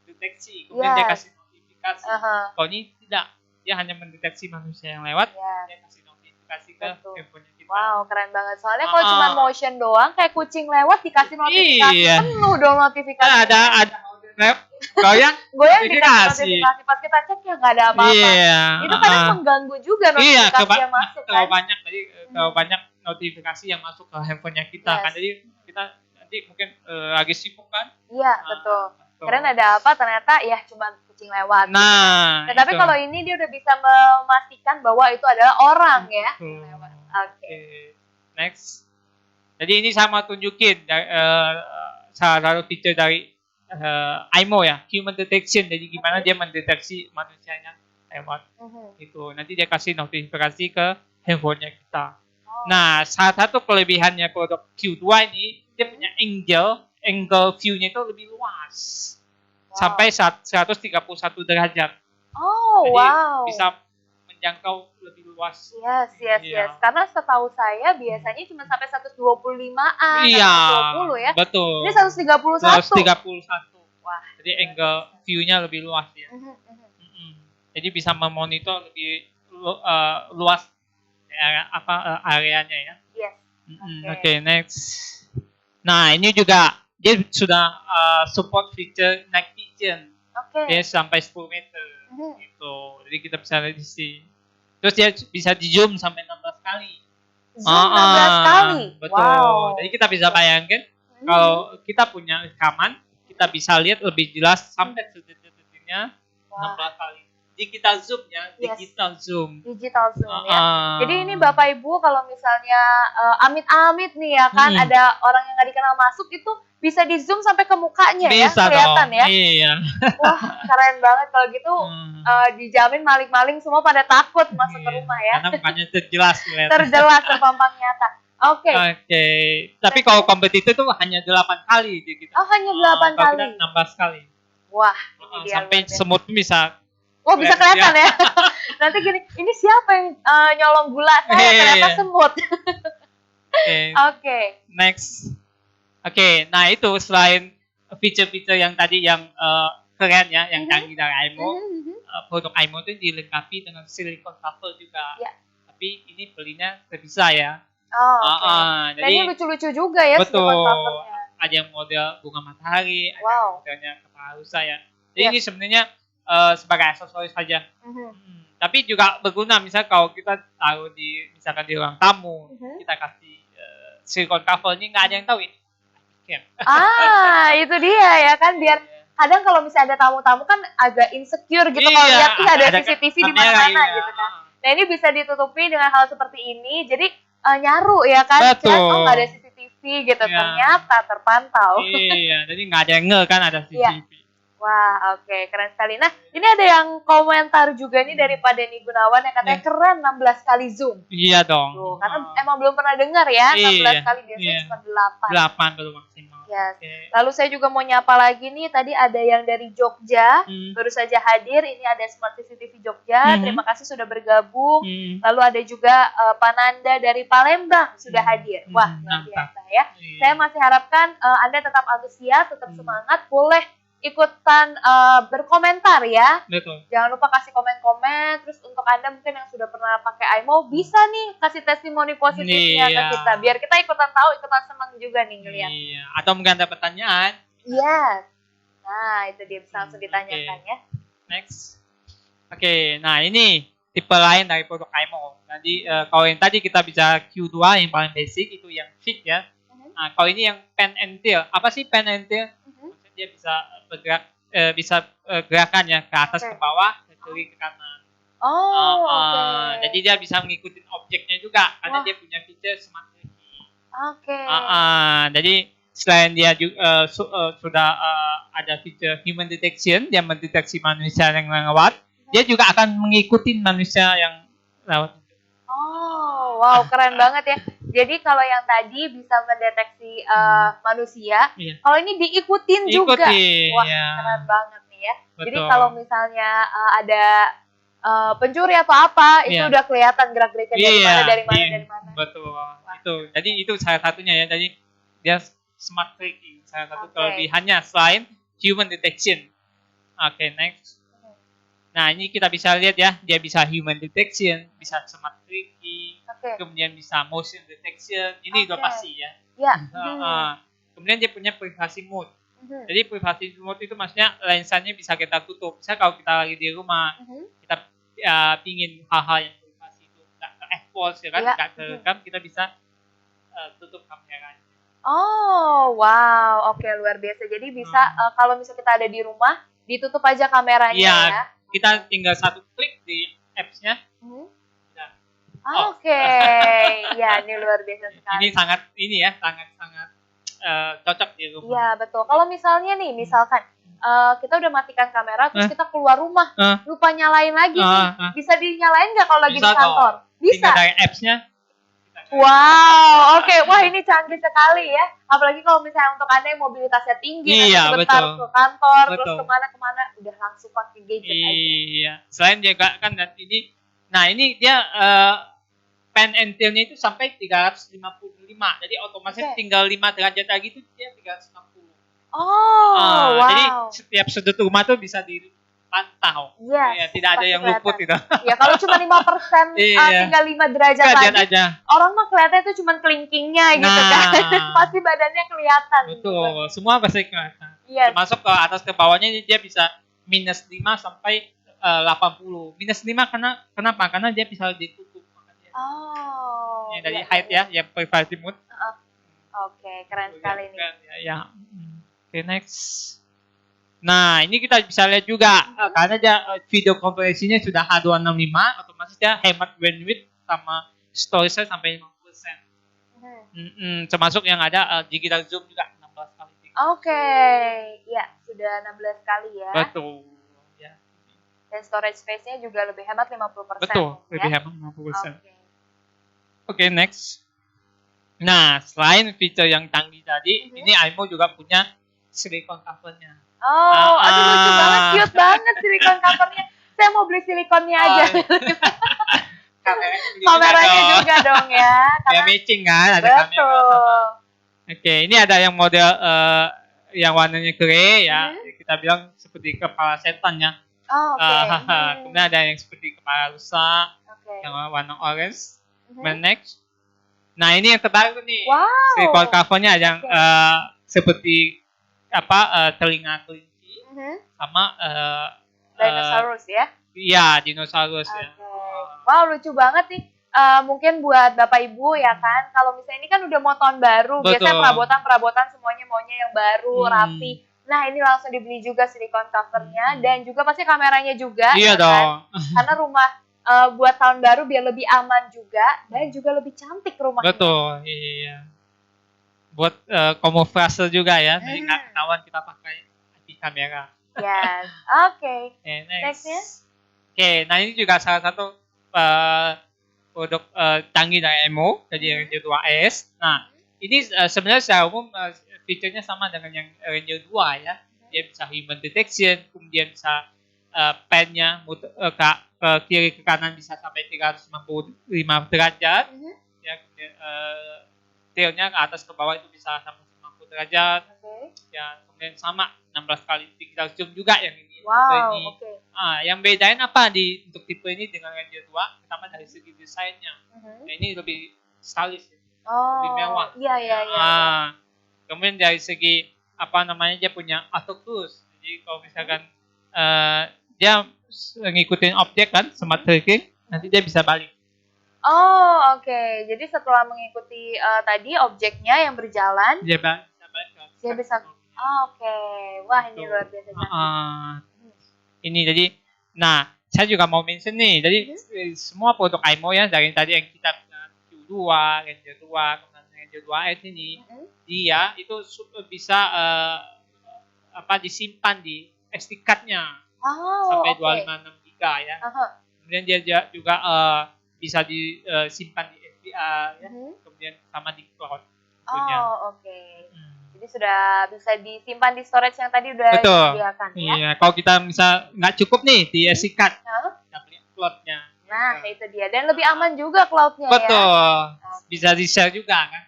deteksi, kemudian dia Yes. kasih notifikasi. Aha. Kalau ini tidak, dia hanya mendeteksi manusia yang lewat, Yes. dia kasih notifikasi ke Betul. handphone kita. Wow, keren banget. Soalnya kalau cuma motion doang, kayak kucing lewat dikasih notifikasi, Iya. penuh dong notifikasi. Ada kalau yang Goyang dikasih notifikasi. notifikasi, pas kita cek ya nggak ada apa-apa. Iya. Itu kadang mengganggu juga Iya, notifikasi yang masuk kan. terlalu banyak tadi terlalu banyak notifikasi yang masuk ke handphonenya kita Yes. kan. Jadi kita nanti mungkin lagi sibuk kan. Iya, betul. Betul. Keren ada apa, ternyata ya cuma kucing lewat. Nah, Nah, tapi itu. kalau ini dia udah bisa memastikan bahwa itu adalah orang ya. Betul. Lewat. Oke. Oke. Next. Jadi ini saya mau tunjukin salah satu feature dari Aimo ya, human detection. Jadi gimana dia mendeteksi manusianya lewat itu. Nanti dia kasih notifikasi ke handphonenya kita. Nah, salah satu kelebihannya produk Q2 ini dia punya angle view-nya itu lebih luas. Sampai 131 derajat. Oh, Jadi wow. bisa menjangkau lebih luas. Yes. Iya. Karena setahu saya biasanya cuma sampai 125-an, Iya, 120 ya. betul. Ini 131. 131. Wah. Jadi angle view-nya lebih luas ya. Jadi bisa memonitor lebih luas areanya ya. Yes. Oke, next. Nah, ini juga dia sudah support feature night vision. Oke. Dia sampai 10 meter gitu. Jadi kita bisa lihat di sini. Terus dia bisa di zoom sampai 16 kali. Zoom 16 kali. Betul. Wow. Jadi kita bisa bayangkan kalau kita punya rekaman, kita bisa lihat lebih jelas sampai sedetik-detiknya 16 kali. Digital zoom ya, Yes. digital zoom. Digital zoom ya. Jadi ini Bapak Ibu kalau misalnya amit-amit nih ya kan ada orang yang nggak dikenal masuk itu bisa di zoom sampai ke mukanya ya, bisa kelihatan dong. ya. Iya. Wah, keren banget kalau gitu. Dijamin maling-maling semua pada takut masuk ke rumah ya. Karena mukanya terjelas kelihatan. Terjelas, terpampang nyata. Oke. Oke. Tapi kalau kompetitor itu hanya 8 kali gitu. Oh, hanya 8 kalau kali. kita 16 kali. Wah, ini dia Sampai luar biasa. semut pun bisa. Oh, bisa kelihatan ya. Nanti gini, ini siapa yang nyolong gula saya? Ternyata semut. Oke. Oke. Next. Oke, nah itu selain feature-feature yang tadi yang keren ya, yang canggih dari Aimo, produk Aimo itu dilengkapi dengan silikon cover juga. Ya. Tapi ini belinya terpisah ya. Oh, oke. Dan Jadi ini lucu-lucu juga ya betul. silikon covernya. Ada yang model bunga matahari, ada Wow. yang modelnya kepala rusa ya. Jadi Yes. ini sebenarnya sebagai aksesoris saja. Tapi juga berguna misal kalau kita taruh misalkan di ruang tamu, kita kasih silikon cover ini nggak ada yang tahu ini. Itu dia ya kan, biar kadang kalau misalnya ada tamu-tamu kan agak insecure gitu kalau lihat ada CCTV di mana-mana gitu kan. Nah ini bisa ditutupi dengan hal seperti ini, jadi nyaru ya kan, Betul. oh nggak ada CCTV gitu, Iya. ternyata terpantau. Iya, jadi nggak ada yang nge kan ada Iya. CCTV. Wah, oke, keren sekali. Nah, ini ada yang komentar juga nih dari Pak Denny Gunawan yang katanya keren 16 kali zoom. Iya dong. Tuh, karena emang belum pernah dengar ya, 16 Iya, kali biasanya iya. cuma 8. 8 baru maksimal. Yes. Oke. Lalu saya juga mau nyapa lagi nih, tadi ada yang dari Jogja, Hmm. baru saja hadir, ini ada Smart CCTV Jogja, Mhm. terima kasih sudah bergabung. Hmm. Lalu ada juga Pak Nanda dari Palembang sudah hadir. Wah, luar Mantap. biasa ya. Iya. Saya masih harapkan Anda tetap antusias, tetap semangat, boleh ikutan berkomentar ya. Betul. Jangan lupa kasih komen-komen. Terus untuk Anda mungkin yang sudah pernah pakai iMo, bisa nih kasih testimoni positifnya ke Iya. kita. Biar kita ikutan tahu, ikutan senang juga nih ngeliat. Iya. Atau mungkin ada pertanyaan. Yes. Nah, itu dia bisa langsung ditanyakan ya. Next. Oke, nah ini tipe lain dari produk iMo. Jadi kalau yang tadi kita bisa Q2 yang paling basic itu yang fit ya. Nah, kalau ini yang pen and tail. Apa sih pen and tail? Maksudnya dia bisa bergerak, gerakan ya ke atas Oke. ke bawah, ke kiri ke kanan. Oh, oke. Jadi dia bisa mengikuti objeknya juga karena Wah. dia punya fitur smart tracking. Oke. Jadi selain dia juga sudah ada fitur human detection, dia mendeteksi manusia yang lewat, dia juga akan mengikuti manusia yang lewat. Oh, wow, keren banget ya. Jadi kalau yang tadi bisa mendeteksi manusia, Iya. kalau ini diikutin juga. Ikuti, Wah, ya. keren banget nih ya. Jadi Betul. kalau misalnya ada pencuri atau apa, itu Iya. udah kelihatan gerak-geriknya dari mana, dari mana, iya. dari mana. Betul. Itu. Jadi itu salah satunya ya. Jadi dia smart tracking, salah satu Oke. kelebihannya selain human detection. Oke, next. Nah, ini kita bisa lihat ya, dia bisa human detection, bisa smart tracking, Oke. kemudian bisa motion detection. Ini udah Oke. pasti ya. Ya. Kemudian dia punya privasi mode. Mhm. Jadi privasi mode itu maksudnya lensanya bisa kita tutup. Misalnya kalau kita lagi di rumah, Mhm. kita pingin hal-hal yang privasi itu nggak ke-expose ya kan, Iya. nggak terekam, kita bisa tutup kameranya. Oh, wow. Oke, luar biasa. Jadi bisa kalau misalnya kita ada di rumah, ditutup aja kameranya Iya, ya. kita tinggal satu klik di apps-nya. Mhm. Udah. Oke. Ya, ini luar biasa sekali. Ini sangat cocok di rumah. Iya, betul. Kalau misalnya nih, misalkan kita udah matikan kamera, terus kita keluar rumah, lupa nyalain lagi nih. Bisa dinyalain nggak kalau lagi Bisa di kantor? Bisa. Tinggal dari apps-nya. Wow, oke. Wah, ini canggih sekali ya. Apalagi kalau misalnya untuk Anda yang mobilitasnya tinggi, nanti Iya, sebentar betul. ke kantor, terus Betul. kemana-kemana, udah langsung pakai gadget aja. Iya. Selain dia kan dan ini, nah ini dia pen and tail-nya itu sampai 355. Jadi otomatis Oke. tinggal 5 derajat lagi itu dia 360. Oh, wow. Jadi setiap sudut rumah tuh bisa dipantau. Yes, Ya, tidak ada pasti yang luput kelihatan. itu. Ya, kalau cuma 5%, Iya. tinggal 5 derajat Kita lihat lagi, aja. orang mah kelihatan itu cuma kelingkingnya gitu kan. Nah. Pasti badannya kelihatan. Betul, semua pasti kelihatan. Yes. Termasuk ke atas ke bawahnya ini dia bisa -5 sampai 80. -5 kenapa? Karena dia bisa ditutup. Makanya. Oh. Ini dari iya, height iya. ya privacy mode. Oke, keren sekali nih. Ya. Oke, next. Nah, ini kita bisa lihat juga karena dia video konferensinya sudah H265, otomatis dia hemat bandwidth sama storage sampai 50%. Termasuk yang ada digital zoom juga 16 kali. Oke, ya sudah 16 kali ya. Betul. Ya. Dan storage space-nya juga lebih hemat 50%. Betul, ya? lebih hemat 50%. Oke. Oke, next. Nah, selain fitur yang canggih tadi, ini iMo juga punya silicone cover-nya. Oh, aduh lucu banget, cute banget silikon covernya. Saya mau beli silikonnya aja. Kameranya juga dong ya. Biar matching kan, ada kamera sama. Betul. Oke, ini ada yang model yang warnanya grey ya. Kita bilang seperti kepala setan ya. Oh, oke. Kemudian ada yang seperti kepala rusa, Oke. yang warna orange. Next. Nah, ini yang terbaru nih. Wow. Silicone cover-nya ada yang seperti telinga kelinci sama Dinosaurus ya. iya, dinosaurus ya. Wow, lucu banget nih. Mungkin buat Bapak Ibu ya kan, kalau misalnya ini kan udah mau tahun baru, Betul. biasanya perabotan semuanya maunya yang baru, rapi. Nah, ini langsung dibeli juga silikon covernya dan juga pasti kameranya juga. Iya ya dong. Kan? Karena rumah buat tahun baru biar lebih aman juga dan juga lebih cantik rumahnya. Betul, iya. Buat kamuflase juga ya, jadi nggak ketahuan kita pakai IP kamera. Yes. Oke. Next. Nextnya? Oke, nah ini juga salah satu produk canggih dari IMO, jadi Ranger 2S. Nah, ini sebenarnya secara umum fiturnya sama dengan yang Ranger 2 ya. Dia bisa human detection, kemudian bisa pan-nya ke kiri ke kanan bisa sampai 395 derajat. Ya, kemudian tail-nya ke atas ke bawah itu bisa sampai 90 derajat. Ya, kemudian sama 16 kali digital zoom juga yang ini. Wow, Ini. oke. Yang bedain apa untuk tipe ini dengan Ranger 2? Pertama dari segi desainnya. Nah, ini lebih stylish, lebih mewah. Iya. Kemudian dari segi dia punya auto cruise. Jadi kalau misalkan dia ngikutin objek kan, smart tracking, nanti dia bisa balik. Oh, oke. Jadi setelah mengikuti tadi objeknya yang berjalan, Dia bisa balik ke dia bisa. Oke. Wah, ini luar biasa. Ini jadi, nah saya juga mau mention nih, jadi semua produk IMO ya dari tadi yang kita Q2, Ranger 2, kemudian Ranger 2S ini, dia itu bisa disimpan di SD card-nya sampai 256 GB ya. Kemudian dia juga bisa disimpan di SDA ya, kemudian sama di cloud. Oke. Jadi sudah bisa disimpan di storage yang tadi udah disediakan ya. Iya, kalau kita bisa nggak cukup nih di SD card, kita beli cloud-nya. Nah, itu dia. Dan lebih aman juga cloud-nya ya. Betul. Bisa di-share juga kan.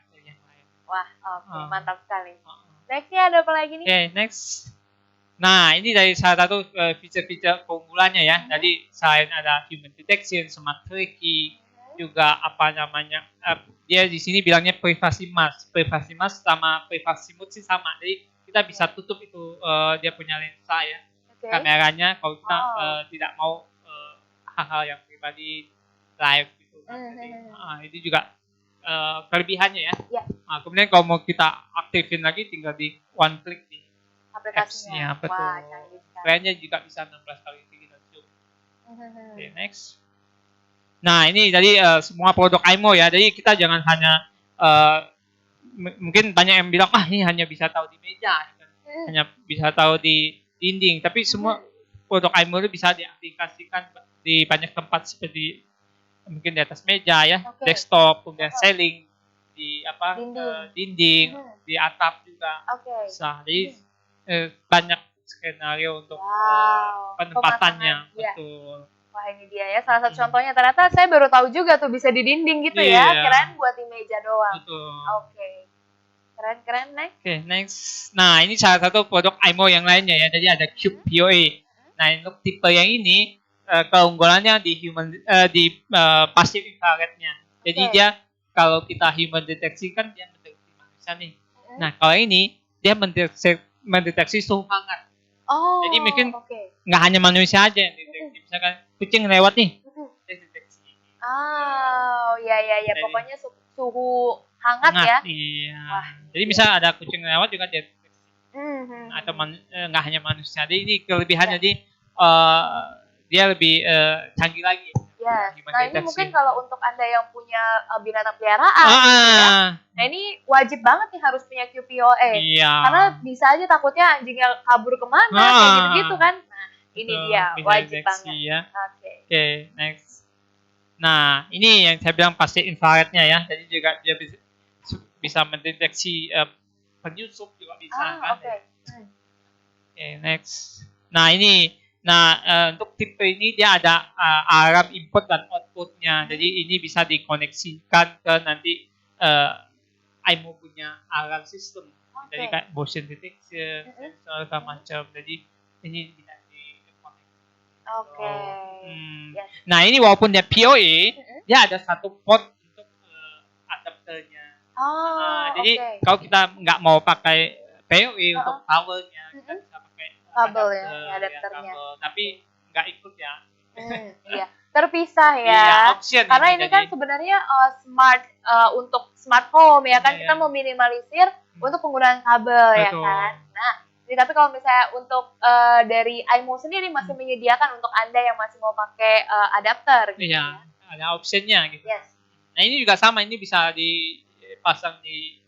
Wah, oke. Mantap sekali. Next-nya ada apa lagi nih? Oke, next. Nah, ini dari salah satu fitur-fitur keunggulannya ya. Jadi selain ada human detection, smart tracking, juga dia di sini bilangnya privacy mask. Privacy mask sama privacy mode sih sama. Jadi kita bisa tutup itu dia punya lensa ya. Kameranya kalau kita tidak mau hal-hal yang pribadi live gitu. Jadi itu juga kelebihannya ya. Kemudian kalau mau kita aktifin lagi tinggal di one click di aplikasinya. Betul. Kayaknya juga bisa 16 kali digital zoom. Oke, next. Nah, ini tadi semua produk IMO ya. Jadi kita jangan hanya mungkin banyak yang bilang ini hanya bisa tahu di meja, hanya bisa tahu di dinding. Tapi semua produk IMO itu bisa diaplikasikan di banyak tempat seperti mungkin di atas meja ya, desktop, kemudian ceiling, di dinding, di atap juga. Bisa. Jadi banyak skenario untuk penempatannya. Betul. Wah, ini dia ya salah satu contohnya. Ternyata saya baru tahu juga tuh bisa di dinding gitu ya. Keren buat di meja doang. Betul. Oke. Keren. Next. Oke, next. Nah, ini salah satu produk IMO yang lainnya ya. Jadi ada Cube POA. Nah, untuk tipe yang ini keunggulannya di passive infrarednya. Jadi dia kalau kita human deteksi kan dia mendeteksi manusia nih. Nah, kalau ini dia mendeteksi suhu hangat. Jadi mungkin nggak hanya manusia aja yang deteksi. Misalkan kucing lewat nih, dia deteksi. Ya. Pokoknya suhu hangat ya. Iya. Wah, jadi misal ada kucing lewat juga dia deteksi. Atau nggak hanya manusia. Jadi ini kelebihannya jadi dia lebih canggih lagi. Ya. Nah, ini mungkin kalau untuk Anda yang punya binatang peliharaan, nah ini wajib banget nih harus punya QPOA. Iya. Karena bisa aja takutnya anjingnya kabur kemana, kayak gitu-gitu kan. Nah, ini dia, wajib banget. Ya. Oke, next. Nah, ini yang saya bilang pasti infrarednya ya. Jadi juga dia bisa mendeteksi penyusup juga bisa kan. Oke, next. Nah, ini untuk tipe ini dia ada alarm input dan outputnya. Jadi ini bisa dikoneksikan ke nanti IMO punya alarm system. Jadi kayak motion detection, sensor segala macam. Jadi ini bisa Nah, ini walaupun dia POA, dia ada satu port untuk adapternya. Jadi kalau kita nggak mau pakai POA untuk powernya, kita bisa pakai kabel ya, adapternya. Tapi nggak ikut ya. Iya, terpisah ya. Iya, option karena ini kan sebenarnya smart untuk smart home ya kan, kita meminimalisir untuk penggunaan kabel ya kan. Nah, Jadi, tapi kalau misalnya untuk dari iMo sendiri masih menyediakan untuk Anda yang masih mau pakai adapter gitu Iya, ya. ada optionnya gitu. Yes. Nah ini juga sama, ini bisa dipasang di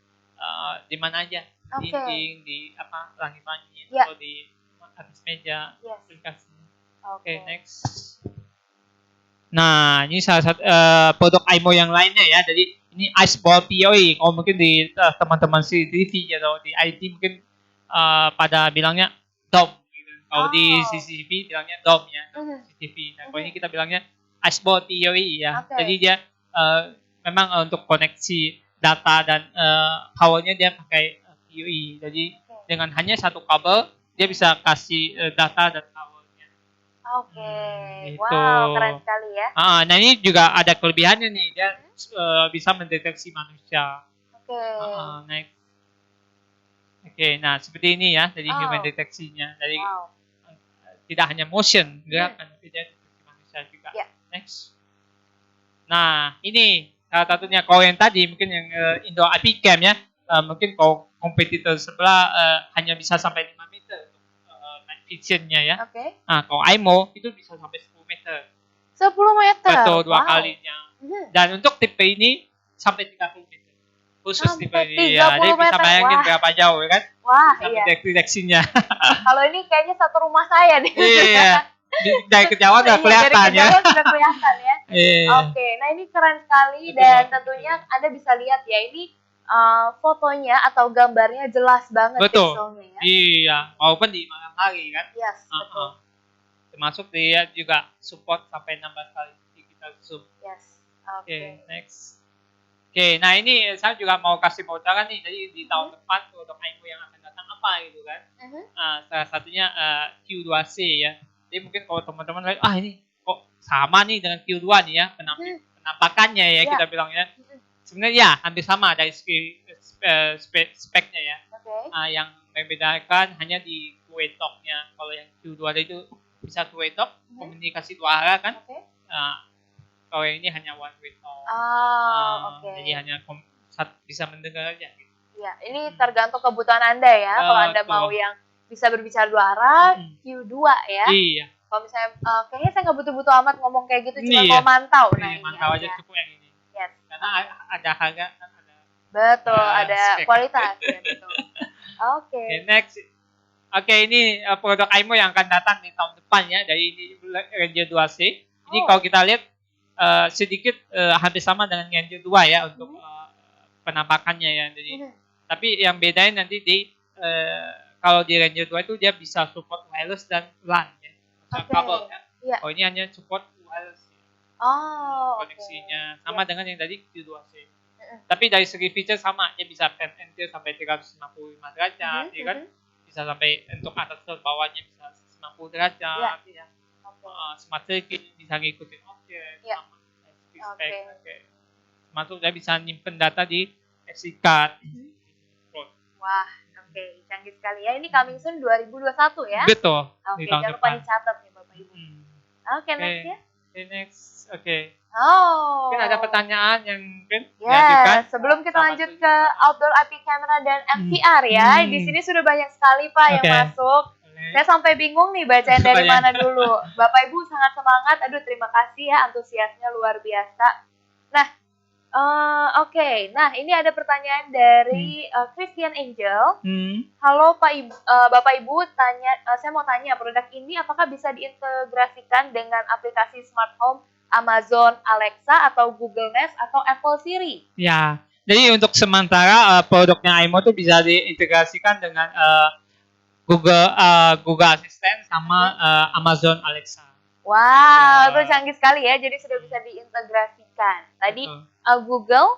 mana aja, di Oke. dinding, di apa langit-langit Ya. atau di atas meja Yes. aplikasinya. Oke. Oke, next. Nah, ini salah satu produk iMo yang lainnya ya. Jadi ini Iceball PoE. Kalau mungkin di teman-teman CCTV atau di IT mungkin pada bilangnya DOM. Gitu. Kalau di Oh. CCTV bilangnya DOM ya, CCTV. Nah, kalau ini kita bilangnya Iceball PoE ya. Oke. Jadi dia memang untuk koneksi data dan powernya dia pakai PoE. Jadi dengan hanya satu kabel dia bisa kasih data dan powernya. Oke. Gitu. Wow, keren sekali ya. Nah ini juga ada kelebihannya nih, dia bisa mendeteksi manusia. Oke. Next. Oke, nah seperti ini ya, jadi human Oh. deteksinya. Jadi Wow. tidak hanya motion, gerakan, tapi dia deteksi manusia juga. Ya. Next. Nah ini salah satunya kalau yang tadi mungkin yang Indo IP Cam ya, mungkin kalau kompetitor sebelah hanya bisa sampai 5 meter untuk night visionnya ya. Oke. Nah kalau iMo itu bisa sampai 10 meter. 10 meter. Betul, dua Wow. kalinya. Dan untuk tipe ini sampai 30 meter. Khusus Sampai tipe ini ya. 30 Jadi bisa meter. bayangin Wah. berapa jauh ya kan? Wah, Bisa iya. deteksinya. Kalau ini kayaknya satu rumah saya nih. Iya. Dari kejauhan udah Iya, kelihatan dari ya. kejauhan sudah kelihatan ya. Iya. Oke, nah ini keren sekali Betul. dan tentunya Anda bisa lihat ya ini fotonya atau gambarnya jelas banget Betul. pixelnya ya. Iya, walaupun di malam hari kan. Yes, betul. Termasuk dia juga support sampai 16 kali digital zoom. Yes. Oke, Oke. next. Oke, nah ini saya juga mau kasih bocoran nih. Jadi di tahun depan produk iMo yang akan datang apa gitu kan. Salah satunya Q2C ya. Jadi mungkin kalau teman-teman lihat, ini kok sama nih dengan Q2 nih ya penampakannya ya, Ya. kita bilangnya. Sebenarnya ya hampir sama dari speknya ya. Oke. Yang membedakan hanya di two-way talk-nya. Kalau yang Q2 itu bisa two-way talk, komunikasi dua arah kan. Oke. Kalau yang ini hanya one way talk. Oke. Jadi hanya bisa mendengar aja gitu. Ya, ini tergantung kebutuhan Anda ya. Kalau Anda Betul. mau yang bisa berbicara dua arah, Q2 ya. Iya. Kalau misalnya kayaknya saya nggak butuh-butuh amat ngomong kayak gitu, cuma Iya. mau mantau. Nah, Iya, ini mantau aja aja. cukup yang ini. Yes. Karena ada harga kan ada. Betul, ada spek. kualitas ya, betul. Oke. Oke, next. Oke, ini produk iMo yang akan datang di tahun depan ya, dari ini Ranger 2C. Ini kalau kita lihat sedikit hampir sama dengan Ranger 2 ya untuk penampakannya ya. Jadi tapi yang bedain nanti di kalau di Ranger 2 itu dia bisa support wireless dan LAN ya. Kabel ya. Iya. Oh, ini hanya support wireless. Koneksinya sama dengan yang tadi Q2C. Tapi dari segi feature sama, dia bisa pen and clear sampai 355 derajat, ya kan? Bisa sampai untuk atas ke bawahnya bisa 90 derajat, ya. Smart circuit bisa ngikutin objek, sama spek. Termasuk dia bisa nyimpen data di SD card. Wah, oke, canggih sekali ya. Ini coming soon 2021 ya? Betul. Oke, jangan lupa dicatat nih Bapak Ibu. Oke, next ya. Next, oke. Oh. Mungkin ada pertanyaan yang mungkin diajukan. Sebelum kita lanjut ke outdoor IP camera dan MVR ya, di sini sudah banyak sekali Pak yang masuk. Saya sampai bingung nih bacain dari mana dulu. Bapak Ibu sangat semangat. Aduh, terima kasih ya, antusiasnya luar biasa. Nah, oke. Nah, ini ada pertanyaan dari Christian Angel. Halo Bapak Ibu, saya mau tanya produk ini apakah bisa diintegrasikan dengan aplikasi smart home Amazon Alexa atau Google Nest atau Apple Siri? Ya, jadi untuk sementara produknya iMo itu bisa diintegrasikan dengan Google Assistant sama Amazon Alexa. Wow, itu canggih sekali ya. Jadi sudah bisa diintegrasikan. Tadi Google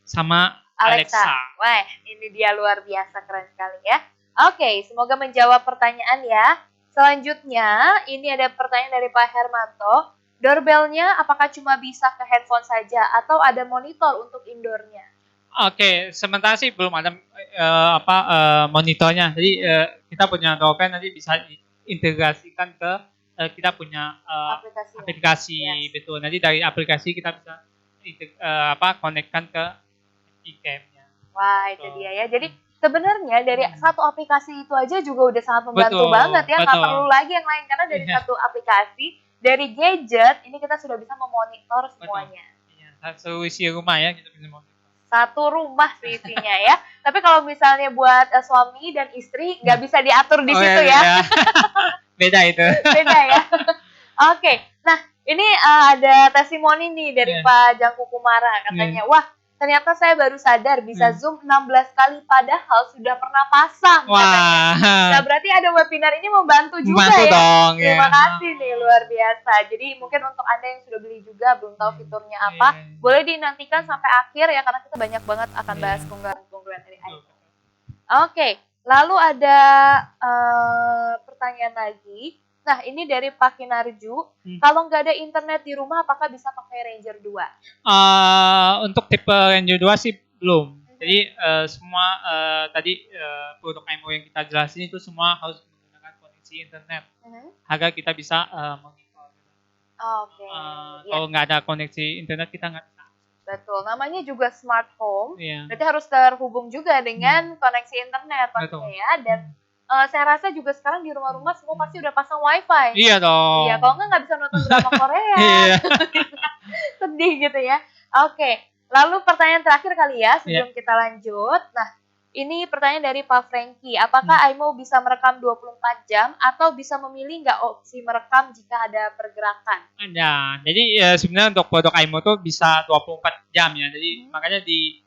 sama Alexa. Wah, ini dia luar biasa, keren sekali ya. Oke, semoga menjawab pertanyaan ya. Selanjutnya, ini ada pertanyaan dari Pak Hermanto. Doorbellnya apakah cuma bisa ke handphone saja atau ada monitor untuk indoornya? Oke, sementara sih belum ada monitornya. Jadi kita punya doorbell nanti bisa integrasikan ke kita punya aplikasi betul. Nanti dari aplikasi kita bisa konekkan ke e-cam-nya. Wah, itu dia ya. Jadi sebenarnya dari satu aplikasi itu aja juga udah sangat membantu Betul, banget ya, nggak betul. perlu lagi yang lain karena dari Iya. satu aplikasi, dari gadget ini kita sudah bisa memonitor semuanya. Iya, satu isi rumah ya kita bisa monitor. Satu rumah sih isinya ya. Tapi kalau misalnya buat suami dan istri nggak bisa diatur di Oh, situ iya, ya. iya. Beda itu. Beda ya. Oke. Nah, ini ada testimoni nih dari Iya. Pak Jangku Kumara katanya, wah ternyata saya baru sadar bisa Zoom 16 kali padahal sudah pernah pasang katanya. Nah, Wah. berarti ada webinar ini membantu juga Bantu ya. dong ya. Terima kasih nih, luar biasa. Jadi mungkin untuk Anda yang sudah beli juga belum tahu fiturnya apa, Iya. boleh dinantikan sampai akhir ya karena kita banyak banget akan Iya. bahas keunggulan dari iPhone. Oke, lalu ada pertanyaan lagi. Nah, ini dari Pak Kinarju. Kalau nggak ada internet di rumah, apakah bisa pakai Ranger 2? Untuk tipe Ranger 2 sih belum. Jadi semua tadi produk IMO yang kita jelasin itu semua harus menggunakan koneksi internet agar kita bisa monitor. Oke. Kalau nggak ada koneksi internet kita nggak bisa. Betul. Namanya juga smart home. Iya. Berarti harus terhubung juga dengan koneksi internet pastinya ya. Dan saya rasa juga sekarang di rumah-rumah semua pasti udah pasang wifi. Iya dong. Iya, kalau nggak bisa nonton drama Korea. Iya. Sedih gitu ya. Oke, lalu pertanyaan terakhir kali ya sebelum kita lanjut. Nah, ini pertanyaan dari Pak Franky. Apakah iMo bisa merekam 24 jam atau bisa memilih nggak opsi merekam jika ada pergerakan? Ada. Jadi sebenarnya untuk produk IMO tuh bisa 24 jam ya. Jadi makanya di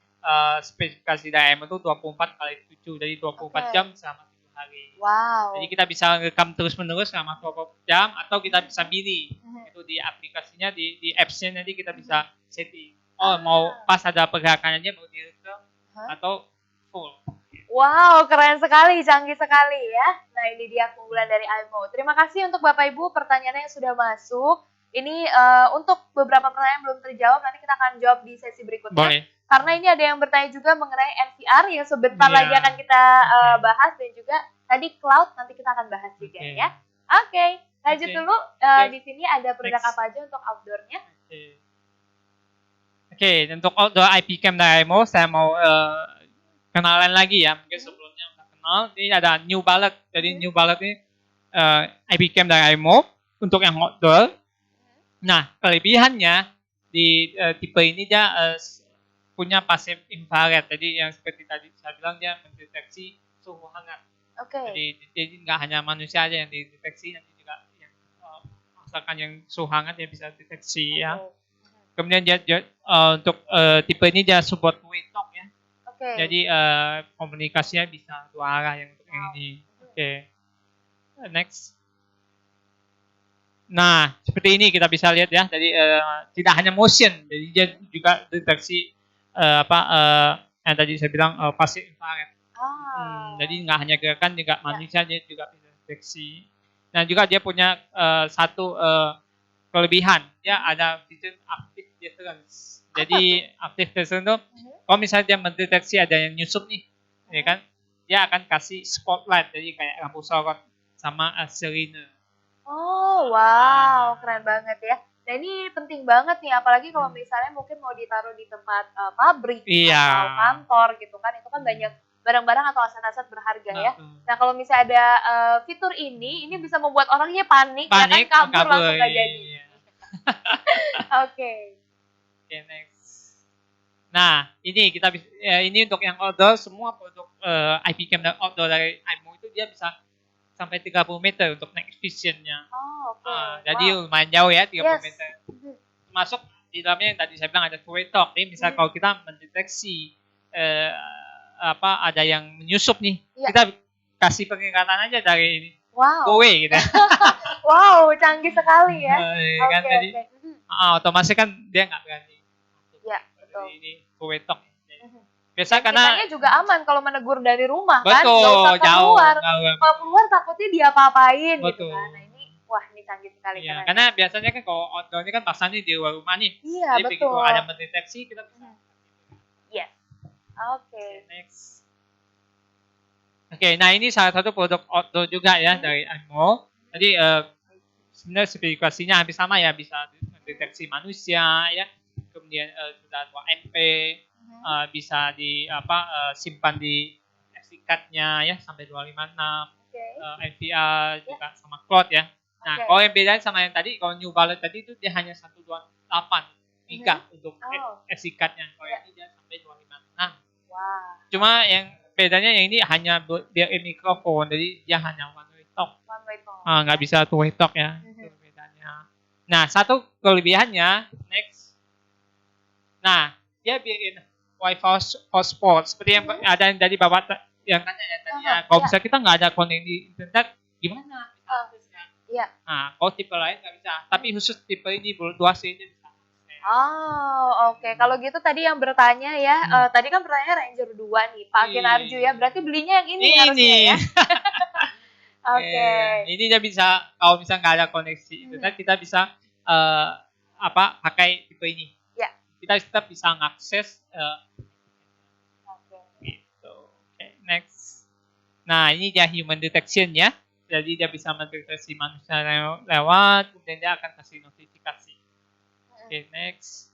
spesifikasi dari IMO tuh 24 kali 7. Jadi 24 jam selama 7 hari. Wow. Jadi kita bisa rekam terus-menerus selama 24 jam atau kita bisa pilih. Itu di aplikasinya, di apps-nya nanti kita bisa setting. Oh, mau pas ada pergerakannya mau direkam atau full. Wow, keren sekali, canggih sekali ya. Nah, ini dia keunggulan dari iMo. Terima kasih untuk Bapak Ibu pertanyaannya yang sudah masuk. Ini untuk beberapa pertanyaan belum terjawab, nanti kita akan jawab di sesi berikutnya. Boleh. Karena ini ada yang bertanya juga mengenai NVR yang sebentar lagi akan kita bahas dan juga tadi cloud nanti kita akan bahas juga ya. Oke, lanjut dulu. Di sini ada produk apa aja untuk outdoor-nya? Oke, untuk outdoor IP cam dari iMo saya mau kenalan lagi ya. Mungkin sebelumnya udah kenal. Ini ada New Ballad. Jadi New Ballad ini IP cam dari iMo untuk yang outdoor. Nah, kelebihannya di tipe ini dia punya passive infrared. Jadi yang seperti tadi saya bilang dia mendeteksi suhu hangat. Oke. Jadi nggak hanya manusia aja yang dideteksi, nanti juga yang asalkan yang suhu hangat dia bisa deteksi ya. Kemudian dia untuk tipe ini dia support two-way talk ya. Jadi komunikasinya bisa dua arah yang untuk yang ini. Oke. Next. Nah, seperti ini kita bisa lihat ya. Jadi tidak hanya motion, jadi dia juga deteksi yang tadi saya bilang passive infrared. Jadi nggak hanya gerakan, juga manusia dia juga bisa deteksi. Nah, juga dia punya satu kelebihan. Dia ada fitur active deterrence. Jadi active deterrence itu kalau misalnya dia mendeteksi ada yang nyusup nih, ya kan? Dia akan kasih spotlight, jadi kayak lampu sorot sama sirine. Oh, wow, keren banget ya. Nah, ini penting banget nih, apalagi kalau misalnya mungkin mau ditaruh di tempat pabrik atau kantor gitu kan, itu kan banyak barang-barang atau aset-aset berharga ya. Nah, kalau misalnya ada fitur ini bisa membuat orangnya panik ya kan, kabur langsung nggak jadi. Oke, next. Nah, ini kita bisa, ini untuk yang outdoor, semua produk IP cam dan outdoor dari iMo itu dia bisa sampai 30 meter untuk night vision-nya. Jadi lumayan jauh ya, 30 meter. Masuk di dalamnya yang tadi saya bilang ada two-way talk. Jadi misalnya kalau kita mendeteksi ada yang menyusup nih, kita kasih peringatan aja dari ini. Go away gitu. Wow, canggih sekali ya. Jadi otomatis kan dia nggak berani. Iya, betul. Ini two-way talk. Biasa karena kitanya juga aman kalau menegur dari rumah kan, nggak usah keluar. Jauh. Kalau keluar takutnya dia apa-apain gitu kan. Nah, ini canggih sekali. Iya, karena biasanya kan kalau outdoor ini kan pasangnya di luar rumah nih. Iya, jadi betul. begitu ada mendeteksi kita bisa. Yes. Oke. Next. Oke, nah ini salah satu produk outdoor juga ya dari iMo. Jadi sebenarnya spesifikasinya hampir sama ya, bisa mendeteksi manusia ya. Kemudian sudah 2 MP. Bisa simpan di SD sikatnya ya sampai 256, Oke. NVR juga sama cloud ya. Nah, Oke. kalau yang bedanya sama yang tadi, kalau New Balance tadi itu dia hanya 128 giga untuk Oh. sikatnya. Kalau yang ini dia sampai 256. Wah, Cuma yang bedanya yang ini hanya dia mikrofon, jadi dia hanya one way talk. one way talk. Nggak bisa two way talk ya. Itu bedanya. Nah, satu kelebihannya, next. Nah, dia bikin Wi-Fi hotspot seperti yang ada yang tadi Bapak yang tanya ya tadi ya. Kalau misalnya kita nggak ada koneksi di internet, gimana? Iya. Nah, kalau tipe lain nggak bisa. Tapi khusus tipe ini 2C ini bisa. Oh, oke. Kalau gitu tadi yang bertanya ya, tadi kan pertanyaan Ranger 2 nih, Pak Kinarju ya. Berarti belinya yang ini harusnya ya. Oke. Ini dia bisa, kalau misalnya nggak ada koneksi internet, kita bisa pakai tipe ini. Ya. Kita tetap bisa mengakses Oke. gitu. Oke, next. Nah, ini dia human detection ya. Jadi dia bisa mendeteksi manusia lewat, kemudian dia akan kasih notifikasi. Oke, next.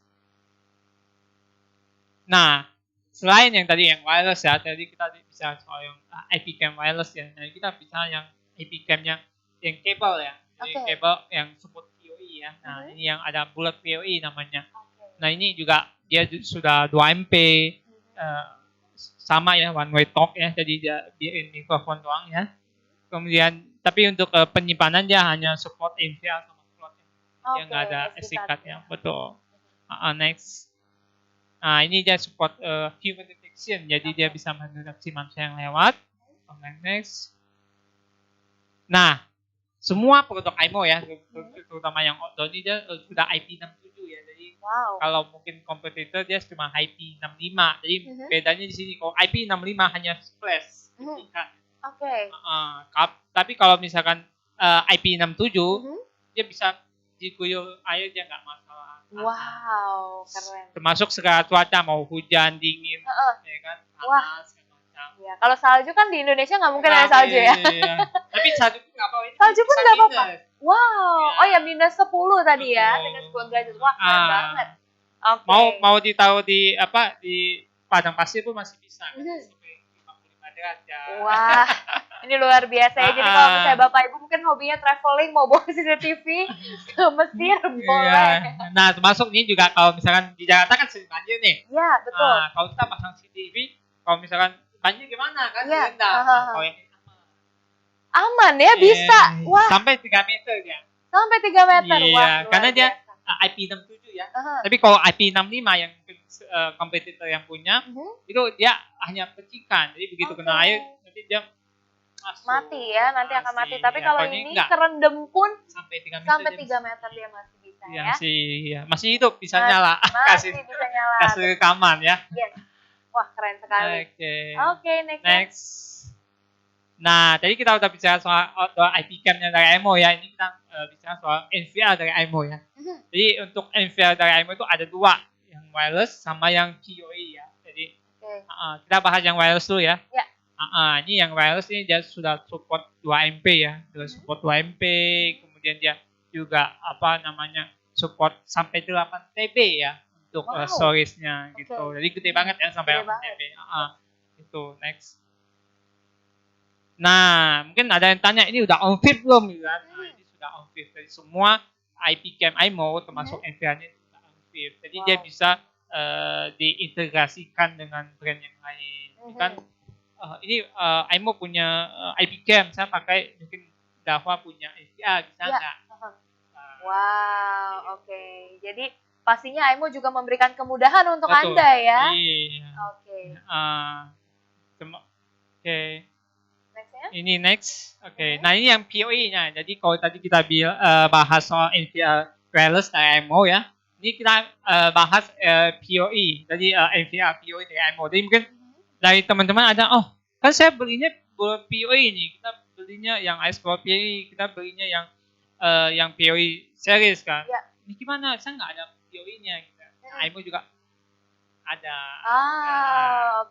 Nah, selain yang tadi yang wireless ya, tadi kita bisa soal yang IP cam wireless ya. Nah, kita bisa yang IP cam-nya yang kabel ya. Jadi kabel yang support PoE ya. Nah, ini yang ada bullet PoE namanya. Nah, ini juga dia sudah 2 MP sama ya one way talk ya. Jadi dia bikin mikrofon doang ya. Kemudian tapi untuk penyimpanan dia hanya support NVR sama cloud ya. Dia nggak ada SD card-nya. Betul. Next. Nah, ini dia support human detection. Jadi dia bisa mendeteksi manusia yang lewat. Next. Nah, semua produk IMO ya, terutama yang outdoor ini dia sudah IP67 ya. Jadi kalau mungkin kompetitor dia cuma IP65. Jadi bedanya di sini kalau IP65 hanya flash. Oke. Tapi kalau misalkan IP67 dia bisa diguyur air dia nggak masalah. Wow, keren. Termasuk segala cuaca mau hujan, dingin, ya kan, panas, macam. Ya, kalau salju kan di Indonesia nggak mungkin ada salju ya. Tapi salju pun nggak apa-apa. Salju pun nggak apa-apa. Wow. Oh ya minus 10 tadi ya, minus 10 derajat. Wah, keren banget. Oke. Mau ditaruh di di padang pasir pun masih bisa. Sampai 55 derajat. Wah, ini luar biasa ya. Jadi kalau misalnya Bapak Ibu mungkin hobinya traveling, mau bawa CCTV ke Mesir, boleh. Nah, termasuk ini juga kalau misalkan di Jakarta kan sering banjir nih. Iya, betul. Kalau kita pasang CCTV, kalau misalkan banjir gimana kan? Iya. Kalau ini aman ya, bisa. Wah. Sampai 3 meter ya. Sampai 3 meter. Iya, wah, karena dia IP67 ya. Tapi kalau IP65 yang kompetitor yang punya, itu dia hanya percikan. Jadi begitu kena air, nanti dia mati ya, nanti akan mati. Tapi ya, kalau ini kerendam pun sampai 3 meter dia masih bisa ya. Masih hidup, bisa nyala. Masih bisa nyala. Kasih rekaman ya. Yes. Wah, keren sekali. Oke, next. Nah, tadi kita udah bicara soal outdoor IP cam-nya dari IMO ya. Ini kita bicara soal NVR dari IMO ya. Jadi untuk NVR dari IMO itu ada 2, yang wireless sama yang PoE ya. Jadi kita bahas yang wireless dulu ya. Ya. Ini yang wireless ini dia sudah support 2 MP ya. Sudah support 2 MP, kemudian dia juga support sampai 8 TB ya untuk storage-nya gitu. Jadi gede banget ya sampai 8 TB. Itu next. Nah, mungkin ada yang tanya ini udah on field belum gitu kan? Nah, ini sudah on field. Jadi semua IP cam IMO termasuk NVR-nya sudah on field. Jadi dia bisa diintegrasikan dengan brand yang lain. Kan ini IMO punya IP cam, saya pakai mungkin Dava punya NVR, bisa nggak? Wow, oke. Jadi pastinya IMO juga memberikan kemudahan untuk Anda ya. Iya. Oke. Oke. Ini next. Oke. Nah, ini yang PoE-nya. Jadi kalau tadi kita bahas soal NVR wireless dari IMO ya. Ini kita bahas PoE. Jadi NVR PoE dari IMO. Jadi mungkin dari teman-teman ada, kan saya belinya PoE ini. Kita belinya yang iSport PoE, kita belinya yang PoE series kan. Ya. Ini gimana? Saya nggak ada PoE-nya gitu. Nah, IMO juga ada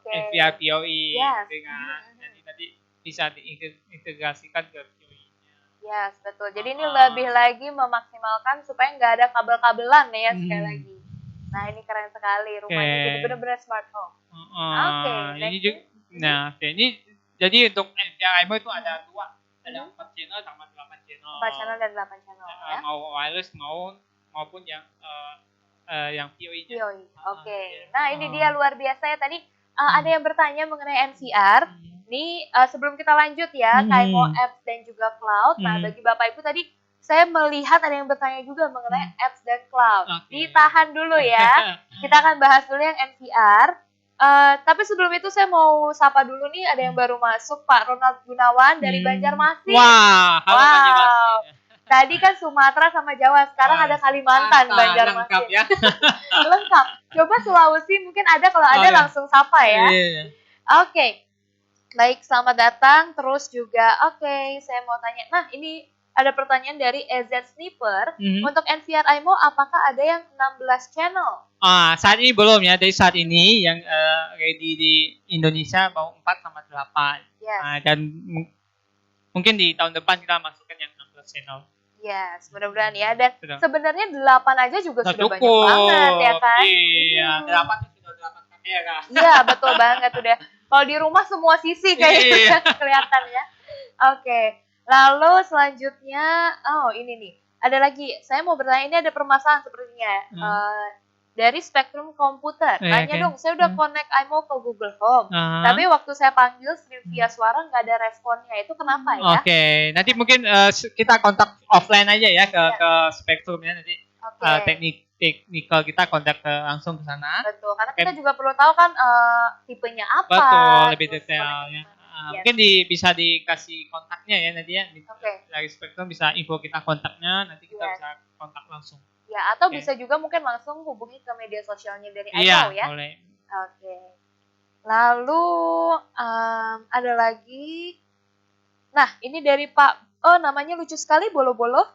NVR PoE dengan jadi tadi bisa diintegrasikan ke PoE-nya. Yes, betul. Jadi ini lebih lagi memaksimalkan supaya nggak ada kabel-kabelan ya sekali lagi. Nah, ini keren sekali rumahnya. Jadi benar-benar smart home. Ini juga. Nah, ini Jadi untuk NVR IMO itu ada dua, ada 4 channel sama 8 channel. 4 channel dan 8 channel ya. Mau wireless maupun yang PoE-nya. PoE. Oke. Iya. Nah, ini dia luar biasa ya tadi ada yang bertanya mengenai NVR. Nih sebelum kita lanjut ya, Kaimo Apps dan juga Cloud. Nah, bagi Bapak Ibu tadi saya melihat ada yang bertanya juga mengenai apps dan cloud. Ditahan dulu ya. Kita akan bahas dulu yang NVR. Tapi sebelum itu saya mau sapa dulu nih, ada yang baru masuk, Pak Ronald Gunawan dari Banjarmasin. Wah, halo Banjarmasin. Tadi kan Sumatera sama Jawa, sekarang ada Kalimantan, Banjarmasin. Lengkap ya. Lengkap. Coba Sulawesi mungkin ada, kalau ada langsung sapa ya. Oke. Baik, selamat datang. Terus juga, saya mau tanya. Nah, ini ada pertanyaan dari EZ Sniper. Untuk NVR IMO, apakah ada yang 16 channel? Saat ini belum ya. Dari saat ini yang ready di Indonesia baru 4 sama 8. Yes. Dan mungkin di tahun depan kita masukkan yang 16 channel. Yes, mudah-mudahan ya. Dan sebenarnya 8 aja juga sudah cukup banyak banget ya kan? Iya, 8 itu sudah 8 kamera. Iya, betul banget udah. Kalau di rumah semua sisi kayaknya kelihatan ya. Oke. Lalu selanjutnya, ini nih. Ada lagi, saya mau bertanya, ini ada permasalahan sepertinya. Dari Spektrum Komputer. Tanya dong, saya udah connect IMO ke Google Home. Tapi waktu saya panggil stream via suara nggak ada responnya. Itu kenapa ya? Oke, nanti mungkin kita kontak offline aja ya ke Spektrumnya nanti. Teknikal kita kontak langsung ke sana. Betul, karena kita juga perlu tahu kan tipenya apa. Betul, lebih detailnya. Mungkin bisa dikasih kontaknya ya nanti ya. Dari Spektrum bisa info kita kontaknya, nanti kita bisa kontak langsung. Ya, atau bisa juga mungkin langsung hubungi ke media sosialnya dari IMO ya. Boleh. Oke. Lalu ada lagi. Nah, ini dari Pak, namanya lucu sekali, Bolo-Bolo.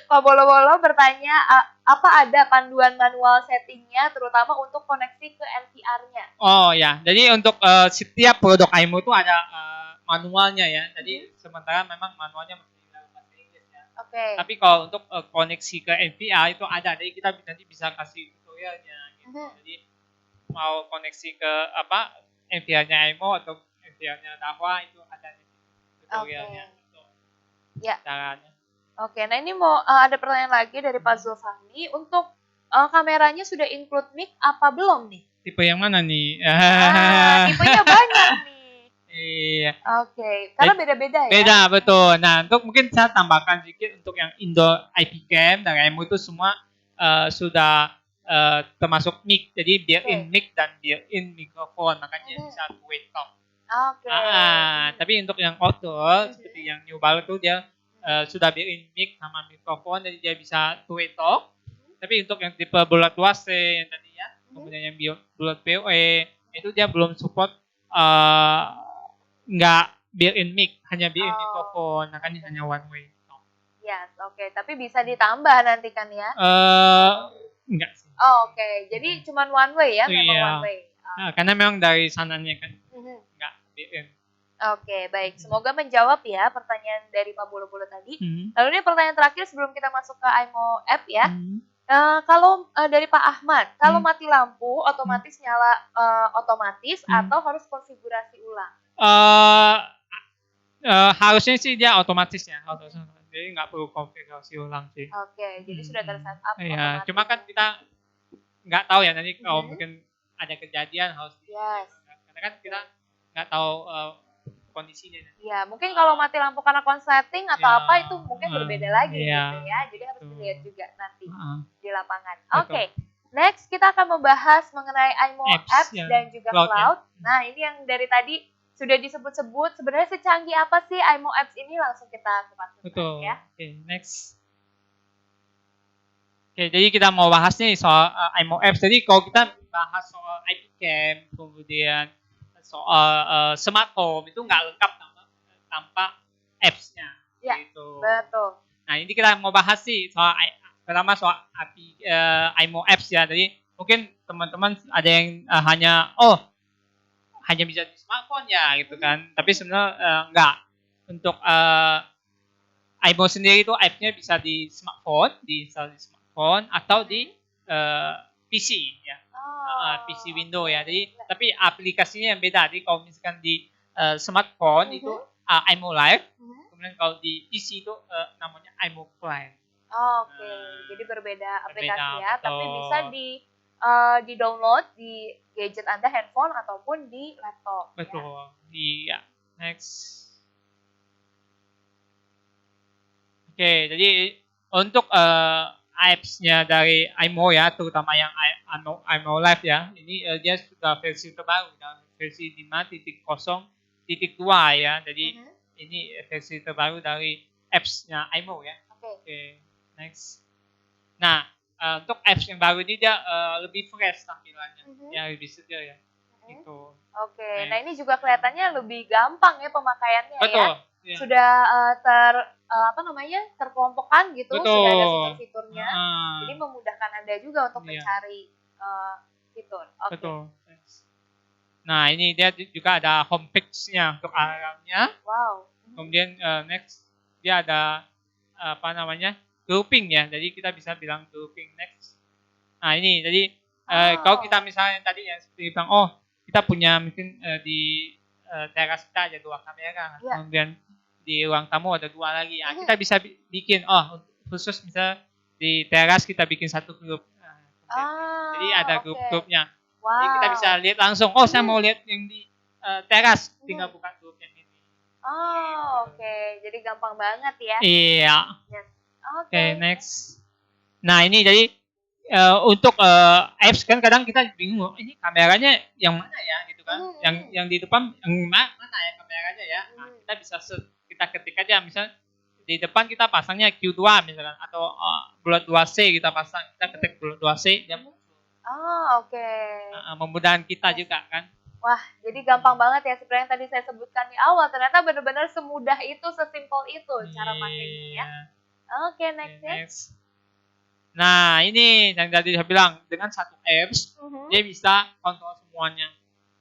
Pak Bolo-Bolo bertanya, apa ada panduan manual settingnya, terutama untuk koneksi ke NVR-nya? Oh ya, jadi untuk setiap produk IMO itu ada manualnya ya. Jadi sementara memang manualnya masih dalam bahasa Inggris ya. Tapi kalau untuk koneksi ke NVR itu ada, jadi kita nanti bisa kasih tutorialnya. Gitu. Jadi mau koneksi ke NVR-nya IMO atau NVR-nya Dahua itu ada tutorialnya. Ya. Caranya. Nah ini mau ada pertanyaan lagi dari Pak Zulfahmi. Untuk kameranya sudah include mic apa belum nih? Tipe yang mana nih? Tipenya banyak nih. Iya. Karena beda-beda ya? Beda, betul. Nah, untuk mungkin saya tambahkan sedikit untuk yang indoor IP cam dari IMO itu semua sudah termasuk mic. Jadi built-in mic dan built-in mikrofon, makanya bisa two-way talk. Tapi untuk yang outdoor seperti yang new baru tuh dia sudah built-in mic sama mikrofon, jadi dia bisa two-way talk. Tapi untuk yang tipe bulat 2C yang tadi ya, kemudian yang bulat PoE itu dia belum support nggak built-in mic, hanya built-in mikrofon, makanya hanya one way talk. Yes, tapi bisa ditambah nanti kan ya? Enggak sih. Jadi cuma one way ya, memang one way. Karena memang dari sananya kan nggak built-in. Baik. Semoga menjawab ya pertanyaan dari Pak Bolo-Bolo tadi. Lalu ini pertanyaan terakhir sebelum kita masuk ke IMO app ya. Kalau dari Pak Ahmad, kalau mati lampu otomatis nyala otomatis atau harus konfigurasi ulang? Harusnya sih dia otomatis ya. Jadi nggak perlu konfigurasi ulang sih. Jadi sudah ter-set up. Iya, cuma kan kita nggak tahu ya nanti kalau mungkin ada kejadian harus karena kan kita nggak tahu kondisinya. Iya, mungkin kalau mati lampu karena konsleting atau apa itu mungkin berbeda lagi gitu ya. Jadi harus dilihat juga nanti di lapangan. Next kita akan membahas mengenai IMO apps dan juga cloud. Nah, ini yang dari tadi sudah disebut-sebut. Sebenarnya secanggih apa sih IMO apps ini? Langsung kita kupas ya. Next. Jadi kita mau bahas nih soal IMO apps. Jadi kalau kita bahas soal IP cam, kemudian soal smart home itu nggak lengkap tanpa apps-nya. Gitu. Betul. Nah ini kita mau bahas sih pertama soal IMO apps ya. Jadi mungkin teman-teman ada yang hanya bisa di smartphone ya gitu kan. Tapi sebenarnya nggak. Untuk IMO sendiri itu app-nya bisa di smartphone, atau di PC ya. PC window ya. Jadi tapi aplikasinya yang beda. Jadi kalau misalkan di smartphone Mhm. itu iMo Live. Mhm. Kemudian kalau di PC itu namanya iMo Client. Oke, Nah, jadi berbeda berbeda, aplikasi ya, tapi bisa betul. di-download di gadget Anda, handphone ataupun di laptop ya. Betul. Iya. Next. Oke, jadi untuk apps-nya dari iMo ya, terutama yang iMo Live ya, ini dia sudah versi terbaru, versi 5.0.2 ya. Jadi Mhm. ini versi terbaru dari apps-nya iMo ya. Oke. Oke, next. Nah, untuk apps yang baru ini dia lebih fresh tampilannya, Mhm. ya lebih segar ya. Mhm. Itu. Oke, nah ini Next. juga kelihatannya lebih gampang ya pemakaiannya ya. Betul. Ya. Sudah apa namanya, terkelompokkan gitu, sudah ada Betul. fitur-fiturnya. Ah, Jadi memudahkan Anda juga untuk iya. mencari fitur. Oke. Betul. Nah, ini dia juga ada homepage-nya untuk alarmnya. Wow. Mhm. Kemudian next dia ada apa namanya? Grouping ya. Jadi kita bisa bilang grouping next. Nah, ini jadi kalau kita Oh. misalnya tadi ya seperti bilang, oh, kita punya mungkin di teras kita ada 2 kamera. Iya. Kemudian di ruang tamu ada 2 lagi. Nah, Mhm. kita bisa bikin khusus misalnya di teras kita bikin satu grup. Nah, jadi ada Oke. grup-grupnya. Jadi kita bisa Wow. lihat langsung, oh saya Mhm. mau lihat yang di teras, Mhm. tinggal buka grup yang ini. Oh, oke. Jadi gampang banget ya. Iya. Yes. Oke, Oke. next. Nah, ini jadi untuk apps kan kadang kita bingung, ini kameranya yang mana ya gitu kan? Mhm, Yang mhm. yang di depan yang mana ya kameranya ya? Nah, Mhm. kita bisa kita ketik aja misalnya di depan kita pasangnya Q2 misalkan atau bulat 2C kita pasang, kita ketik bulat 2C dia muncul. Oh, oke. Memudahkan kita Yes. juga kan. Wah, jadi gampang banget ya seperti yang tadi saya sebutkan di awal. Ternyata benar-benar semudah itu, sesimpel itu cara pakainya ya. Iya. Oke, next ya. Next. Nah, ini yang tadi saya bilang, dengan satu apps, Mhm. dia bisa kontrol semuanya.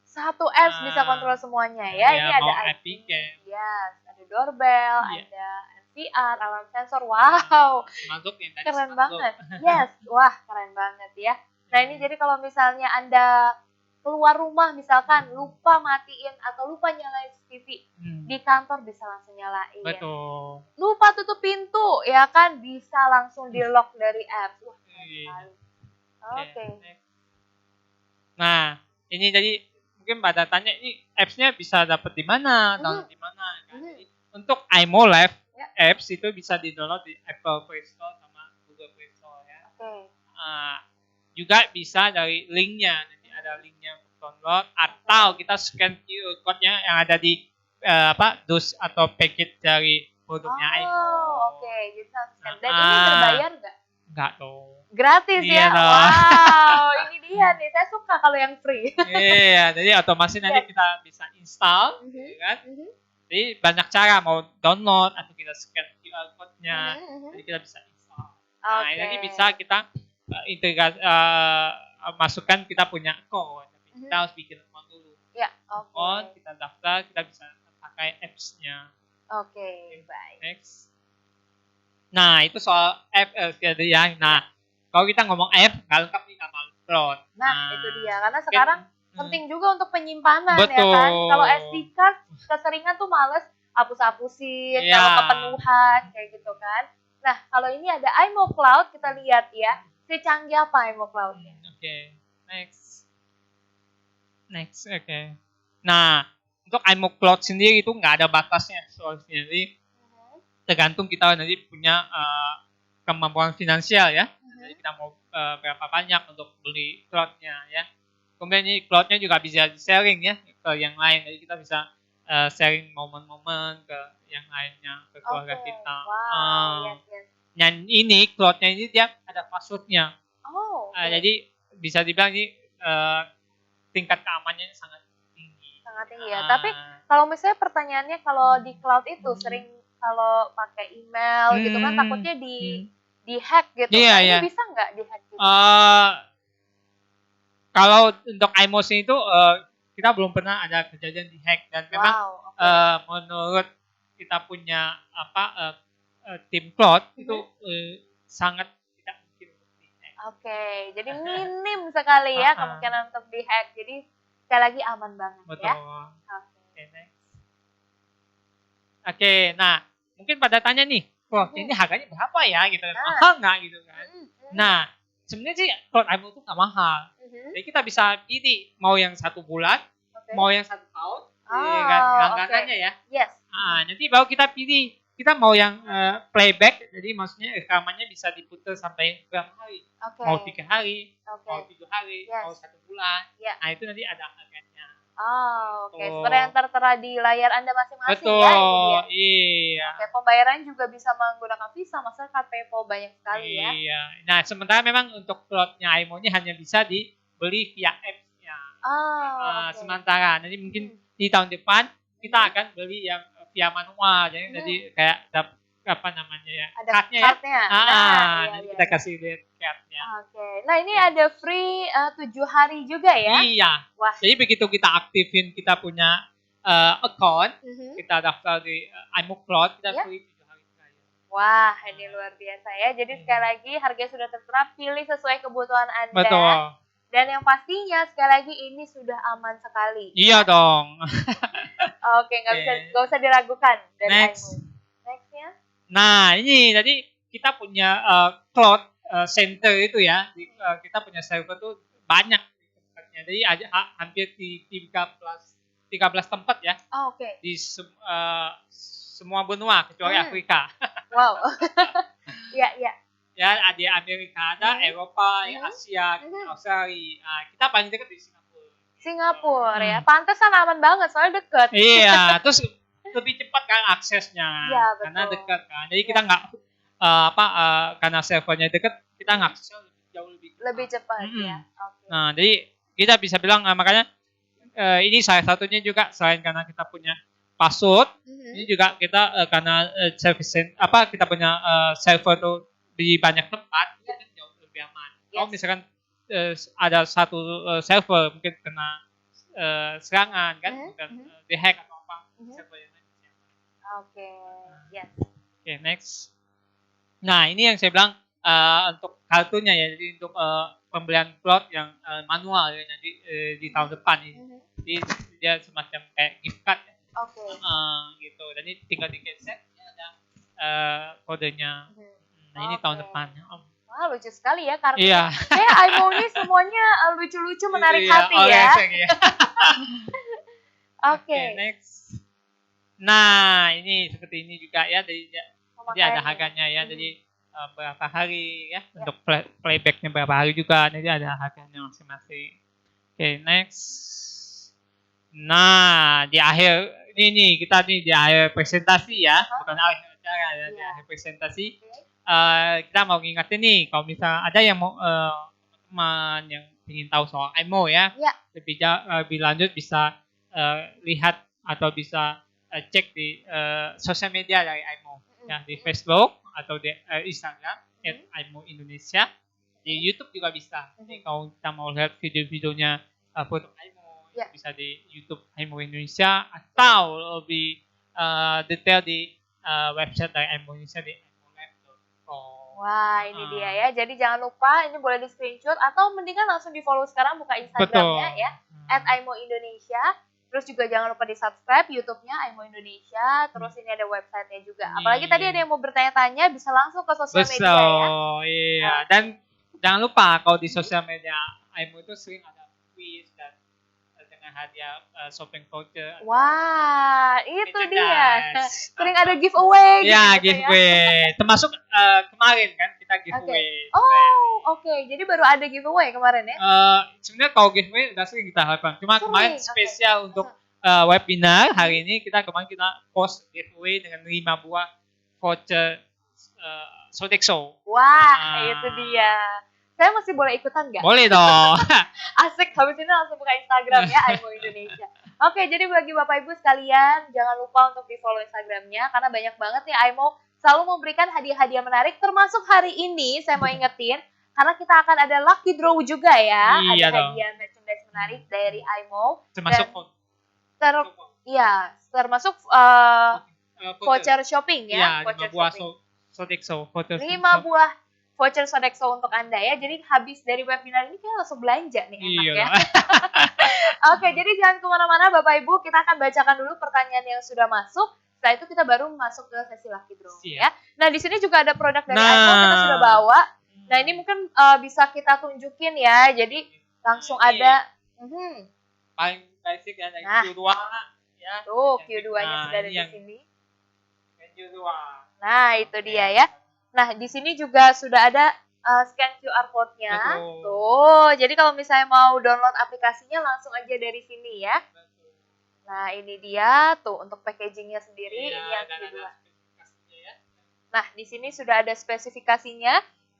Satu apps bisa kontrol semuanya ya. Iya, Ini mau ada IP IP, cam. yes, ada doorbell, Iya. ada NVR, alarm sensor. Wow, Masuk yang tadi keren smart banget. lock. Yes, wah keren banget ya. Nah ini jadi kalau misalnya Anda keluar rumah misalkan lupa matiin atau lupa nyalain TV, di kantor bisa langsung nyalain. Betul. Lupa tutup pintu, ya kan bisa langsung di lock dari apps. Wah, keren Iya. sekali. Oke. Nah, ini jadi mungkin pada tanya ini apps-nya bisa dapat di mana, download di mana. Kan? Jadi, untuk iMo Live Ya. apps itu bisa di-download di Apple Play Store sama Google Play Store ya. Oke. Juga bisa dari linknya, nanti ada linknya untuk download atau kita scan QR code-nya yang ada di dus atau paket dari produknya iMo. Oh, oke. Jadi langsung scan. Dan ini berbayar nggak? Enggak dong. Gratis Iya ya? dong. Wow, ini dia nih. Saya suka kalau yang free. Iya, jadi otomatis nanti Yes. kita bisa install, ya kan? Jadi banyak cara mau download atau kita scan QR code-nya, jadi kita bisa install. Nah, Oke. nanti bisa kita integrasi masukkan kita punya account, tapi kita harus bikin account dulu. Ya, oke. Account, kita daftar, kita bisa pakai apps-nya. Oke, baik. Next. Nah, itu soal app ya. Nah, kalau kita ngomong app, nggak lengkap nih sama cloud. Nah, itu dia. Karena sekarang penting juga untuk penyimpanan ya Betul. kan. Kalau SD card keseringan tuh males hapus-hapusin, Iya. kalau kepenuhan kayak gitu kan. Nah, kalau ini ada iMo Cloud, kita lihat ya. Secanggih apa iMo Cloud-nya? Oke. Next, oke. Nah, untuk iMo Cloud sendiri itu nggak ada batasnya soalnya. Jadi tergantung kita nanti punya kemampuan finansial ya. Jadi kita mau berapa banyak untuk beli cloud-nya ya. Kemudian ini cloud-nya juga bisa sharing ya ke yang lain. Jadi kita bisa sharing momen-momen ke yang lainnya, ke keluarga kita. Wow, yes. Dan ini cloud-nya ini dia ada password-nya. Oh, Jadi bisa dibilang ini tingkat keamanannya sangat tinggi. Sangat tinggi ya. Tapi kalau misalnya pertanyaannya kalau di cloud itu sering kalau pakai email gitu kan takutnya di hack gitu. Iya, Ini iya. bisa nggak di hack gitu? Kalau untuk iMo itu kita belum pernah ada kejadian di hack dan memang menurut kita punya tim cloud itu sangat tidak mungkin untuk di hack. Oke, jadi minim sekali ya kemungkinan untuk di hack. Jadi sekali lagi aman banget Betul. ya. Oke, next. Oke, nah mungkin pada tanya nih, cloud ini harganya berapa ya gitu kan? Nah. Mahal nggak gitu kan? Mhm, mhm. Nah, sebenarnya sih cloud iMo itu nggak mahal. Mhm. Jadi kita bisa pilih mau yang 1 bulan, Oke. mau yang 1 tahun, Oh, kan oke. langganannya ya. Yes. Nanti baru kita pilih kita mau yang playback, jadi maksudnya rekamannya bisa diputar sampai berapa hari? Oke. Mau 3 hari, Oke. mau 7 hari, Yes. mau 1 bulan. Ya. Nah itu nanti ada harganya. Oh, oke. Tuh. Seperti yang tertera di layar Anda masing-masing Betul, ya, ini dia. iya. Oke, pembayaran juga bisa menggunakan Visa, Mastercard, PayPal, banyak sekali ya. Iya. Nah sementara memang untuk cloud-nya iMo-nya hanya bisa dibeli via apps-nya. Oh, oke. Sementara nanti mungkin di tahun depan kita akan beli yang via manual, jadi kayak apa namanya ya, Ada card-nya ya. card-nya. Nah, Nanti iya, kita iya. kasih lihat card-nya. Oke. Nah, ini ada free 7 hari juga ya. Iya. Wah. Jadi begitu kita aktifin kita punya account, Mhm. kita daftar di iMo Cloud, kita Ya. free 7 hari trial. Wah, ini luar biasa ya. Jadi sekali lagi harga sudah tertera, pilih sesuai kebutuhan Anda. Betul. Dan yang pastinya sekali lagi ini sudah aman sekali. Iya dong. Oke, nggak usah diragukan dari Next. iMo. Nextnya? Nah, ini tadi kita punya cloud center itu ya. Kita punya server tuh banyak tempatnya. Jadi hampir di 13 tempat ya Oh, oke. di semua benua kecuali Afrika. Wow. Iya, iya. Ya, di Amerika ada, Eropa, Asia, Mhm. Australia. Kita paling dekat di Singapura. Singapura ya. Pantesan aman banget soalnya deket. Iya, terus lebih cepat kan aksesnya. Iya, betul. Karena dekat kan. Jadi kita nggak karena servernya dekat, kita ngaksesnya jauh Lebih cepat Mm-mm. ya. Oke. Nah, jadi kita bisa bilang makanya ini salah satunya juga selain karena kita punya password, ini juga kita karena kita punya server tuh di banyak tempat, itu kan jauh lebih aman. Kalau misalkan ada satu server mungkin kena serangan kan, bukan dihack atau apa, server yang lain bisa aman. Oke. Yes. Oke, next. Nah, ini yang saya bilang untuk kartunya ya, jadi untuk pembelian cloud yang manual ya nanti di tahun depan ini. Jadi dia semacam kayak gift card ya. Oke. Gitu. Dan ini tinggal di-cancel, ini ada kodenya. Nah, ini tahun depan. Wah, lucu sekali ya kartunya. Iya. Kayak iMo ini semuanya lucu-lucu, menarik Iya, hati ya. ya. Oke. Next. Nah, ini seperti ini juga ya. Jadi ada harganya ya. Jadi berapa hari ya untuk playbacknya berapa hari juga. Jadi ada harganya masing-masing. Oke, next. Nah, di akhir ini kita nih di akhir presentasi ya, bukan akhir acara ya, di akhir presentasi. Kita mau ngingetin nih, kalau misalnya ada yang mau teman yang ingin tahu soal iMo ya, lebih lanjut bisa lihat atau bisa cek di sosial media dari iMo, ya di Facebook atau di Instagram @iMo Indonesia, di YouTube juga bisa. Jadi kalau kita mau lihat video-videonya foto iMo, bisa di YouTube iMo Indonesia atau lebih detail di website dari iMo Indonesia di iMolab.com. Wah, ini dia ya. Jadi jangan lupa ini boleh di screenshot atau mendingan langsung di follow sekarang, buka Instagramnya ya @iMoIndonesia. Terus juga jangan lupa di subscribe YouTube-nya iMo Indonesia. Terus ini ada website-nya juga. Apalagi tadi ada yang mau bertanya-tanya bisa langsung ke sosial media ya. Iya. Dan jangan lupa kalau di sosial media iMo itu sering ada quiz dan dengan hadiah shopping voucher. Wah, itu dia. Sering ada giveaway. Ya, gitu giveaway. Termasuk kemarin kan kita giveaway. Oh, oke. Jadi baru ada giveaway kemarin ya? Sebenarnya kalau giveaway udah sering kita lakukan. Cuma kemarin spesial untuk webinar hari ini kita post giveaway dengan 5 buah voucher Sodexo. Wah, itu dia. Saya masih boleh ikutan nggak? Boleh dong. Asik, habis ini langsung buka Instagram ya, iMo Indonesia. Oke, jadi bagi Bapak Ibu sekalian, jangan lupa untuk di follow Instagramnya, karena banyak banget nih iMo selalu memberikan hadiah-hadiah menarik, termasuk hari ini saya mau ingetin, karena kita akan ada lucky draw juga ya, iya ada hadiah merchandise menarik dari iMo. Termasuk termasuk voucher shopping ya. Iya, 5 buah Sodexo. 5 buah voucher Sodexo untuk Anda ya. Jadi habis dari webinar ini kita langsung belanja nih, enak ya. Oke, jadi jangan kemana-mana Bapak Ibu. Kita akan bacakan dulu pertanyaan yang sudah masuk. setelah itu kita baru masuk ke sesi Lucky Draw Siap. ya. Nah, di sini juga ada produk dari Nah. iMo kita sudah bawa. Nah, ini mungkin bisa kita tunjukin ya. Jadi langsung Ini ada paling basic ya, dari Nah. Q2 ya. tuh Yang Q2-nya nah, sudah ada ini di yang sini. Q2. Nah, itu dia ya. Nah, di sini juga sudah ada scan QR code-nya. Betul. Tuh, jadi kalau misalnya mau download aplikasinya langsung aja dari sini ya. Betul. Nah, ini dia tuh untuk packagingnya sendiri. Iya, Ini yang dan kedua. ada spesifikasinya ya. Nah, di sini sudah ada spesifikasinya.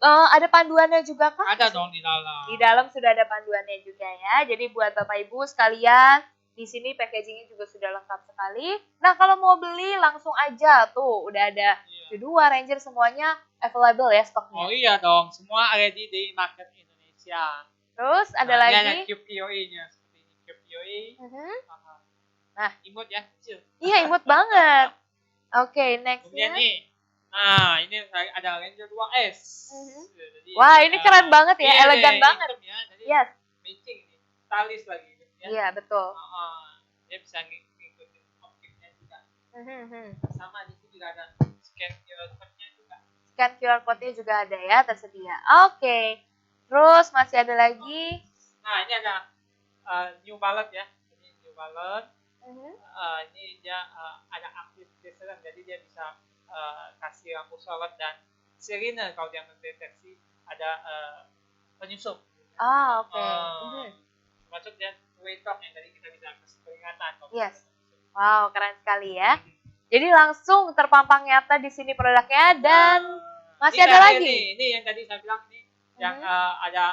Ada panduannya juga kah? Ada dong di dalam. Di dalam sudah ada panduannya juga ya. Jadi buat Bapak Ibu sekalian, di sini packagingnya juga sudah lengkap sekali. Nah, kalau mau beli langsung aja tuh udah ada Iya. Q2 Ranger semuanya available ya stoknya. Oh iya dong, semua ready di market Indonesia. Terus ada Nah, ini lagi. ada QPOE-nya seperti ini. QPOE. Mhm. Nah, imut ya, kecil. Iya, imut banget. Oke, Kemudian nextnya. nih, nah ini ada Ranger 2S. Mhm. Jadi, Wah, ini keren banget ya, iya, elegan hitam banget. Ya, jadi Yes, matching ini, stylish lagi. Ya. iya betul. Dia bisa ngikutin objeknya juga. Mhm. Sama di sini juga ada scan QR code-nya juga. Scan QR code-nya juga ada ya, tersedia. Oke. Terus masih ada lagi. Nah, ini ada New Balance ya. Ini New Balance. Mhm. Ini dia ada aktif detection, jadi dia bisa kasih lampu sorot dan sirine kalau dia mendeteksi ada penyusup. Oke. Masuk dia wake-up yang tadi kita bisa kasih peringatan. Yes. Wow, keren sekali ya. Jadi langsung terpampang nyata di sini produknya dan masih ini ada terakhir lagi. nih, ini yang tadi saya bilang nih, yang ada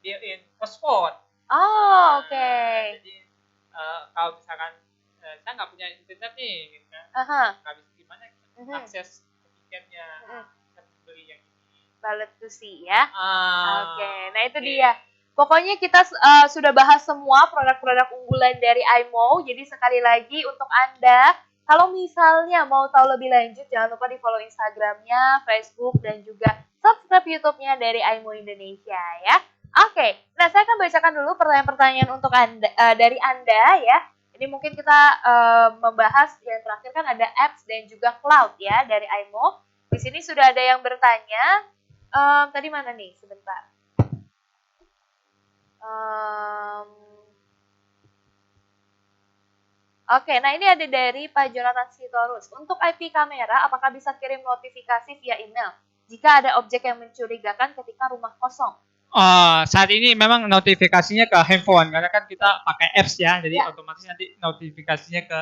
built-in hotspot. Oh, oke. Jadi kalau misalkan saya nggak punya internet nih, gitu kan, Aha. nggak bisa gimana Mhm. akses tiketnya, bisa beli yang ini. Ballot to see ya. Oke, nah itu oke. dia. Pokoknya kita sudah bahas semua produk-produk unggulan dari iMo. Jadi sekali lagi untuk Anda, kalau misalnya mau tahu lebih lanjut, jangan lupa di follow Instagramnya, Facebook, dan juga subscribe YouTube-nya dari iMo Indonesia ya. Oke, nah saya akan bacakan dulu pertanyaan-pertanyaan untuk Anda dari Anda ya. Ini mungkin kita membahas yang terakhir kan ada apps dan juga cloud ya dari iMo. Di sini sudah ada yang bertanya. Tadi mana nih? Sebentar. Oke, nah ini ada dari Pak Jonathan Sitorus. Untuk IP kamera, apakah bisa kirim notifikasi via email jika ada objek yang mencurigakan ketika rumah kosong? Saat ini memang notifikasinya ke handphone karena kan kita pakai apps ya, jadi otomatis nanti notifikasinya ke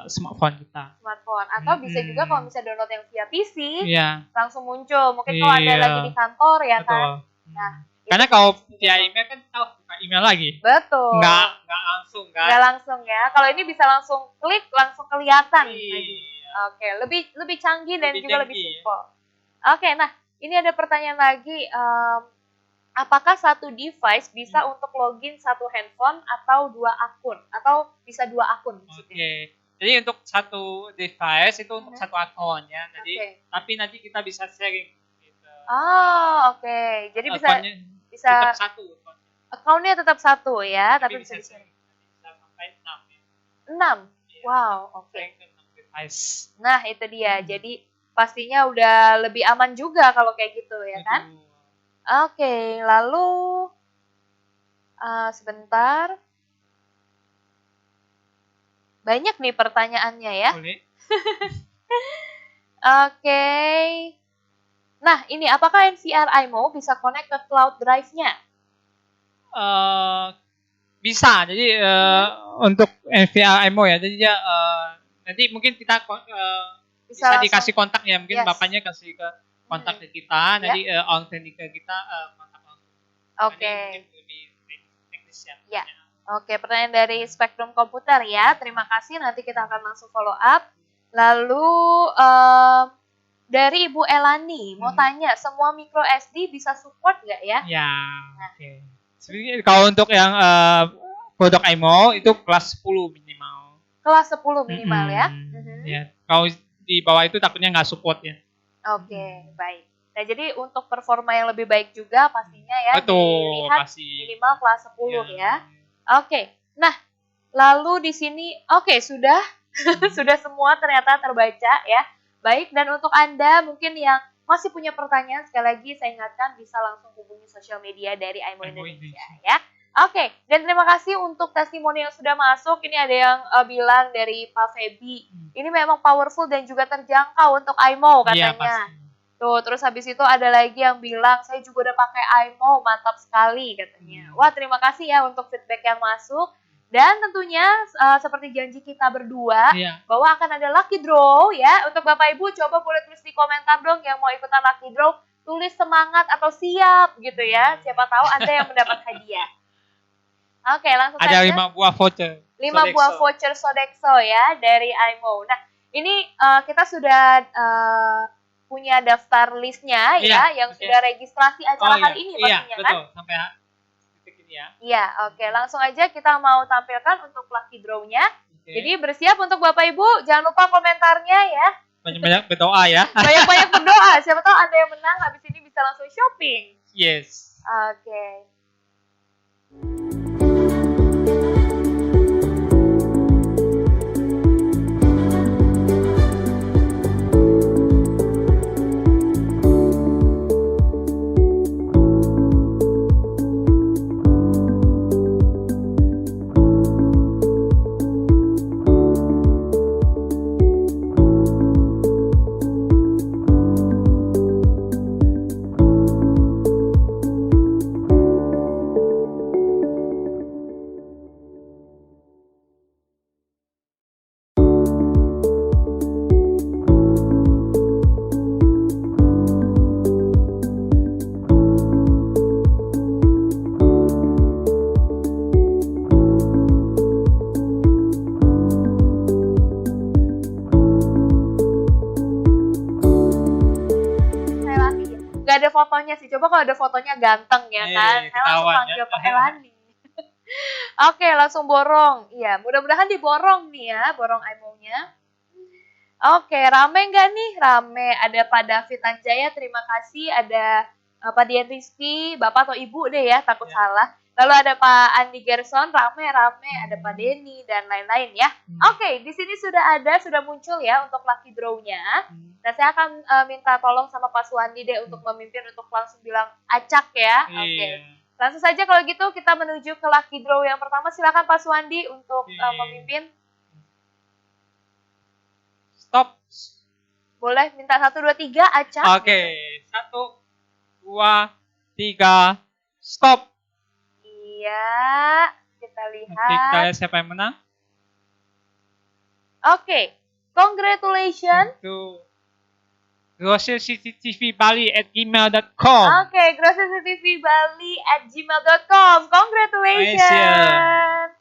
smartphone kita. Smartphone atau bisa juga kalau misalnya download yang via PC, langsung muncul. Mungkin kalau Anda lagi di kantor ya kan. Nah, karena kalau via email kan kita harus buka email lagi. Betul. Nggak langsung kan? Nggak langsung ya. Kalau ini bisa langsung klik, langsung kelihatan. Iya. Oke, lebih canggih dan juga lebih canggih. simpel. Oke, nah ini ada pertanyaan lagi. Apakah satu device bisa untuk login satu handphone atau dua akun? Atau bisa dua akun maksudnya? Oke. Jadi untuk satu device itu untuk satu akun ya. Jadi tapi nanti kita bisa sharing gitu. Oh, oke. Jadi bisa tetap satu. Akunnya tetap satu ya, tapi bisa sharing. Bisa sampai 6 ya. 6. Wow, oke. Device. Nah, itu dia. Jadi pastinya udah lebih aman juga kalau kayak gitu ya kan? Oke, lalu sebentar. Banyak nih pertanyaannya ya. Boleh. Oke. Nah, ini apakah NVR iMo bisa connect ke cloud drive-nya? Bisa. Jadi untuk NVR iMo ya. Jadi dia nanti mungkin kita bisa dikasih kontak ya. Mungkin bapaknya kasih ke kontak ke kita, nanti orang teknik kita kontak langsung. Oke. Lebih teknis ya. Ya. Oke, pertanyaan dari Spektrum Komputer ya. Terima kasih, nanti kita akan langsung follow up. Lalu dari Ibu Elani mau tanya, semua micro SD bisa support nggak ya? Ya, oke. Sebenarnya kalau untuk yang produk iMo itu kelas 10 minimal. Kelas 10 minimal ya? Ya. Kalau di bawah itu takutnya nggak support ya. Oke, baik. Nah, jadi untuk performa yang lebih baik juga pastinya ya dilihat minimal kelas 10 ya. Oke. Nah, lalu di sini sudah Sudah semua ternyata terbaca ya. Baik, dan untuk Anda mungkin yang masih punya pertanyaan, sekali lagi saya ingatkan bisa langsung hubungi sosial media dari Aimo Aimo Indonesia Indonesia. ya. Oke, dan terima kasih untuk testimoni yang sudah masuk. Ini ada yang bilang dari Pak Febi, ini memang powerful dan juga terjangkau untuk Aimo Iya, katanya. pasti. Tuh, terus habis itu ada lagi yang bilang, saya juga udah pakai Aimo, mantap sekali katanya. Wah, terima kasih ya untuk feedback yang masuk. Dan tentunya seperti janji kita berdua, Iya. bahwa akan ada lucky draw ya. Untuk Bapak Ibu coba boleh tulis di komentar dong yang mau ikutan lucky draw, tulis semangat atau siap gitu ya. Siapa tahu Anda yang mendapat hadiah. Oke, langsung Ada saja. 5 buah voucher. 5 buah voucher Sodexo ya dari Aimo. Nah, ini kita sudah punya daftar listnya ya, yang oke. sudah registrasi acara iya. hari ini Iya, pastinya kan? betul. Sampai detik ini ya. Iya, oke. Langsung aja kita mau tampilkan untuk lucky draw-nya. Oke. Jadi bersiap untuk Bapak Ibu, jangan lupa komentarnya ya. Banyak-banyak berdoa ya. Banyak-banyak berdoa, siapa tahu Anda yang menang habis ini bisa langsung shopping. Yes. Oke. Gak ada fotonya sih, coba kalau ada fotonya ganteng ya kan. Saya langsung ketahuan panggil ya. Pak Elani. Oke, langsung borong. Iya, mudah-mudahan diborong nih ya, borong Aimo-nya. Oke, rame nggak nih? Rame. Ada Pak David Anjaya, terima kasih. Ada Pak Dian Rizky, Bapak atau Ibu deh ya, takut Ya. salah. Lalu ada Pak Andi Gerson, rame-rame. Ada Pak Denny dan lain-lain ya. Oke, di sini sudah muncul ya untuk lucky draw-nya. Nah, saya akan minta tolong sama Pak Suwandi deh untuk memimpin, untuk langsung bilang acak ya. Oke. Iya. Langsung saja kalau gitu kita menuju ke lucky draw yang pertama. Silakan Pak Suwandi untuk memimpin. Stop. Boleh minta 1, 2, 3 acak. Oke. 1, 2, 3. Stop. Iya, kita Oke, kita lihat. lihat siapa yang menang. Oke, congratulations. Itu grocercitytvbali@gmail.com. Oke, grocercitytvbali@gmail.com. Congratulations.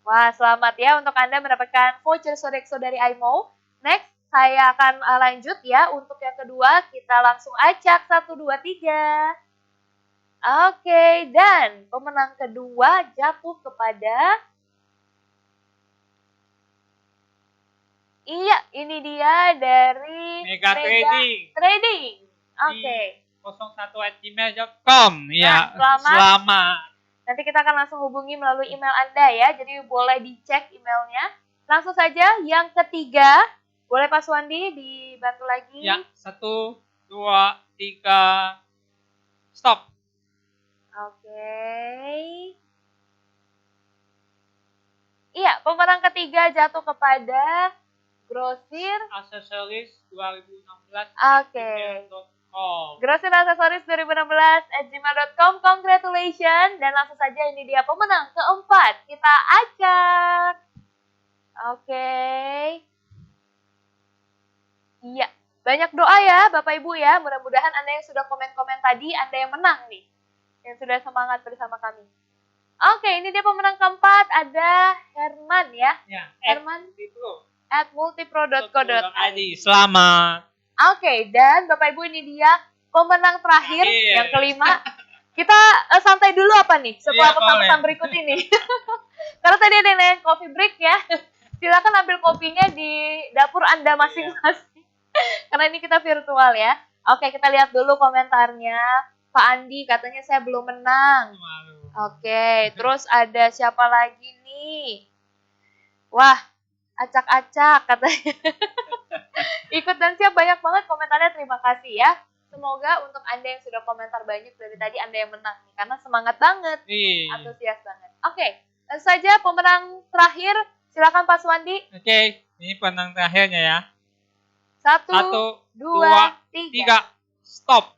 Wah, selamat ya untuk Anda mendapatkan voucher Sodexo dari Aimo. Next, saya akan lanjut ya. Untuk yang kedua, kita langsung acak 1, 2, 3. Oke, dan pemenang kedua jatuh kepada... Iya, ini dia dari Mega Trading. Trading. Oke. 01@gmail.com. Ya, selamat. selamat. Nanti kita akan langsung hubungi melalui email Anda ya. Jadi boleh dicek emailnya. Langsung saja yang ketiga. Boleh Pak Suwandi dibantu lagi? Ya, 1, 2, 3. Stop. Oke. Iya, pemenang ketiga jatuh kepada Grosir. Aksesoris 2016. Oke. gmail.com. Grosir Aksesoris 2016@gmail.com. Congratulations. Dan langsung saja ini dia pemenang keempat. Kita acak. Oke. Iya. Banyak doa ya Bapak Ibu ya. Mudah-mudahan Anda yang sudah komen-komen tadi, Anda yang menang nih. Yang sudah semangat bersama kami. Oke, ini dia pemenang keempat. Ada Herman ya. Ya, Herman Multipro. @multipro.co.id. Selamat. Oke, dan Bapak Ibu ini dia pemenang terakhir, yang kelima. Kita santai dulu apa nih setelah Iya, pesan-pesan boleh. berikut ini. Karena tadi ada yang coffee break ya. Silakan ambil kopinya di dapur Anda masing-masing. Karena ini kita virtual ya. Oke, kita lihat dulu komentarnya. Pak Andi katanya saya belum menang. Oke, terus ada siapa lagi nih? Wah, acak-acak katanya. Ikut dan siap, banyak banget komentarnya, terima kasih ya. Semoga untuk Anda yang sudah komentar banyak dari tadi, Anda yang menang nih, karena semangat banget, antusias banget. Oke, langsung saja pemenang terakhir, silakan Pak Suwandi. Oke, ini pemenang terakhirnya ya. 1, 2, 3. Stop.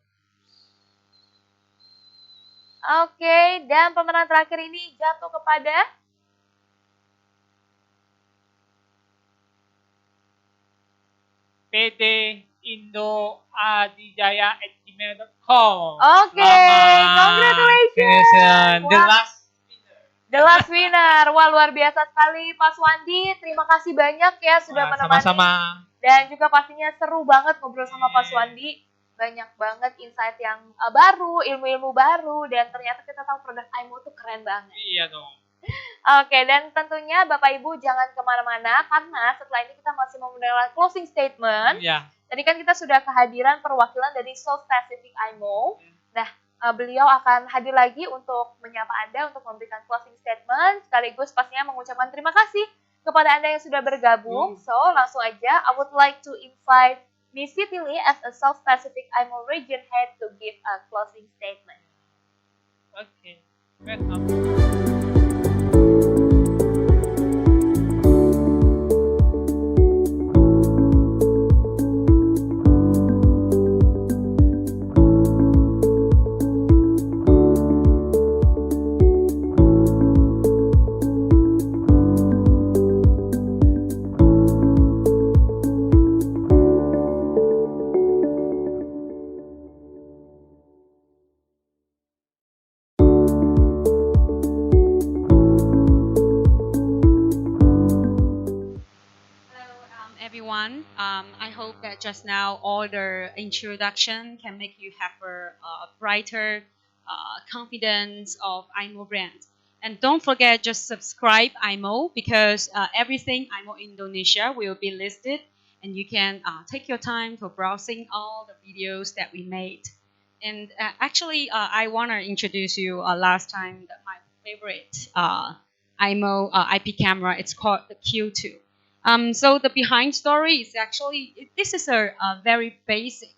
Oke, dan pemenang terakhir ini jatuh kepada PT Indo Adijaya@gmail.com. Oke, congratulations. The Wah. last winner. The last winner. Wah, luar biasa sekali Pak Suwandi. Terima kasih banyak ya sudah menemani. Sama-sama. Dan juga pastinya seru banget ngobrol sama Pak Suwandi. Banyak banget insight yang baru, ilmu-ilmu baru, dan ternyata kita tahu produk Aimo tuh keren banget. Iya dong. Oke, dan tentunya Bapak Ibu jangan kemana-mana, karena setelah ini kita masih mau mendengar closing statement. Iya. Tadi kan kita sudah kehadiran perwakilan dari South Pacific Aimo. Nah, beliau akan hadir lagi untuk menyapa Anda, untuk memberikan closing statement, sekaligus pastinya mengucapkan terima kasih kepada Anda yang sudah bergabung. So, langsung aja, I would like to invite Miss Siti Lee as a South Pacific Aimo Region Head to give a closing statement. Okay. Welcome. Everyone, I hope that just now all the introduction can make you have a brighter confidence of Aimo brand. And don't forget, just subscribe Aimo, because everything Aimo Indonesia will be listed, and you can take your time for browsing all the videos that we made. And actually, I want to introduce you last time that my favorite Aimo IP camera. It's called the Q2. So the behind story is actually, this is a very basic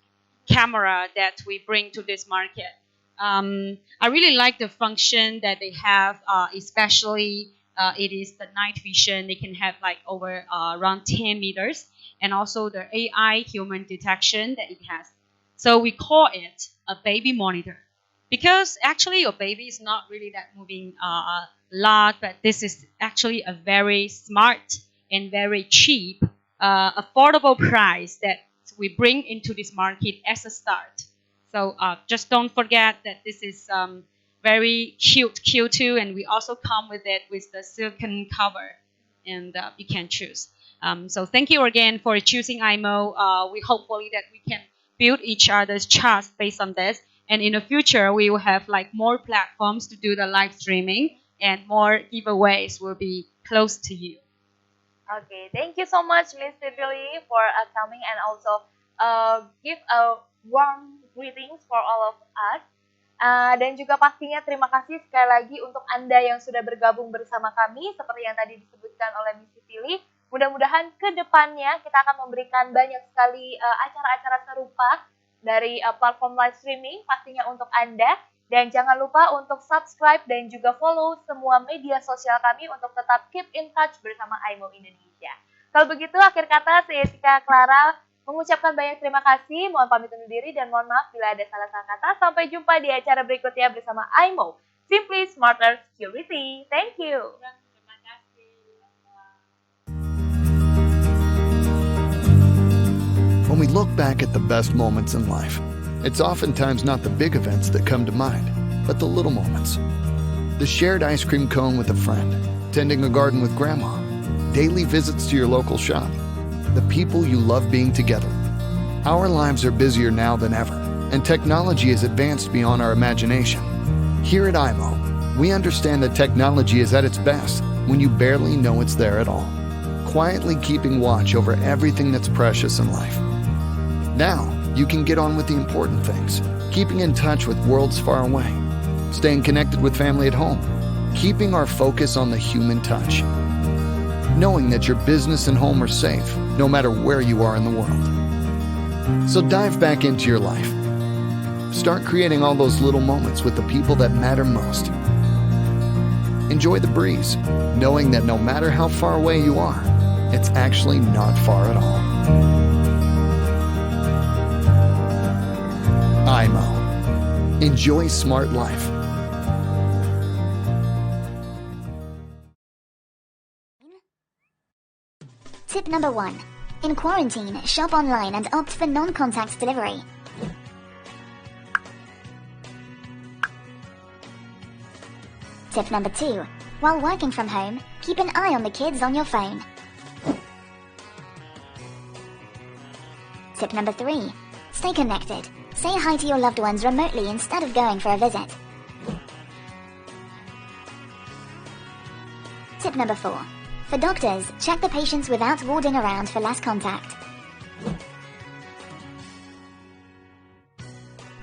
camera that we bring to this market. I really like the function that they have, especially it is the night vision. They can have like over around 10 meters, and also the AI human detection that it has. So we call it a baby monitor, because actually your baby is not really that moving a lot, but this is actually a very smart and very cheap, affordable price that we bring into this market as a start. So just don't forget that this is very cute Q2, and we also come with it with the silicone cover, and you can choose. So thank you again for choosing Aimo. We hopefully that we can build each other's trust based on this, and in the future we will have like more platforms to do the live streaming, and more giveaways will be close to you. Okay, thank you so much, Miss Siti Lee, for coming and also give a warm greetings for all of us. Dan juga pastinya terima kasih sekali lagi untuk Anda yang sudah bergabung bersama kami, seperti yang tadi disebutkan oleh Miss Siti Lee. Mudah-mudahan ke depannya kita akan memberikan banyak sekali acara-acara serupa dari platform live streaming pastinya untuk Anda. Dan jangan lupa untuk subscribe dan juga follow semua media sosial kami untuk tetap keep in touch bersama Aimo Indonesia. Kalau begitu, akhir kata saya Tika Clara mengucapkan banyak terima kasih, mohon pamit undur diri, dan mohon maaf bila ada salah-salah kata. Sampai jumpa di acara berikutnya bersama Aimo, Simply Smarter Security. Thank you. When we look back at the best moments in life, it's oftentimes not the big events that come to mind, but the little moments. The shared ice cream cone with a friend, tending a garden with grandma, daily visits to your local shop, the people you love being together. Our lives are busier now than ever, and technology has advanced beyond our imagination. Here at Aimo, we understand that technology is at its best when you barely know it's there at all, quietly keeping watch over everything that's precious in life. Now, you can get on with the important things, keeping in touch with worlds far away, staying connected with family at home, keeping our focus on the human touch. knowing that your business and home are safe, no matter where you are in the world. So dive back into your life. Start creating all those little moments with the people that matter most. Enjoy the breeze, knowing that no matter how far away you are, it's actually not far at all. IMO. Enjoy smart life. Tip number 1. In quarantine, shop online and opt for non-contact delivery. Tip number 2. While working from home, keep an eye on the kids on your phone. Tip number 3. Stay connected. Say hi to your loved ones remotely instead of going for a visit. Tip number 4. For doctors, check the patients without warding around for less contact.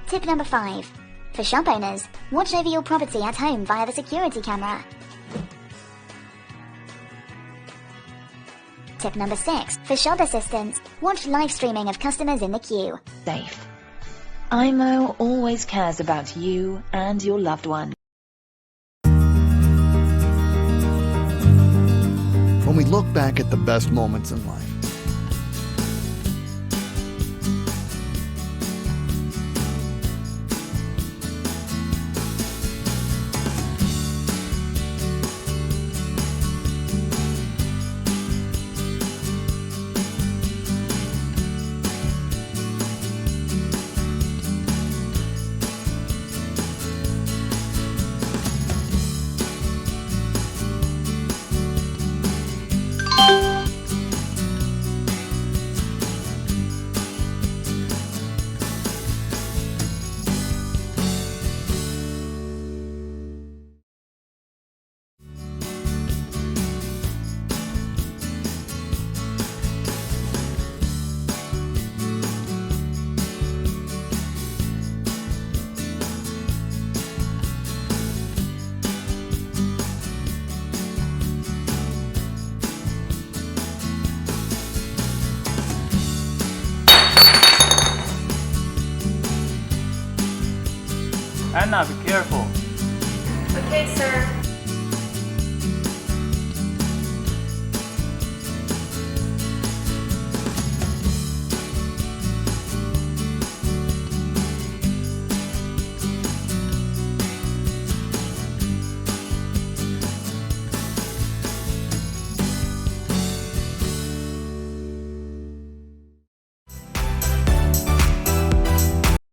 Tip number 5. For shop owners, watch over your property at home via the security camera. Tip number 6. For shop assistants, watch live streaming of customers in the queue. Safe. IMO always cares about you and your loved one. When we look back at the best moments in life, Anna, be careful. Okay, sir.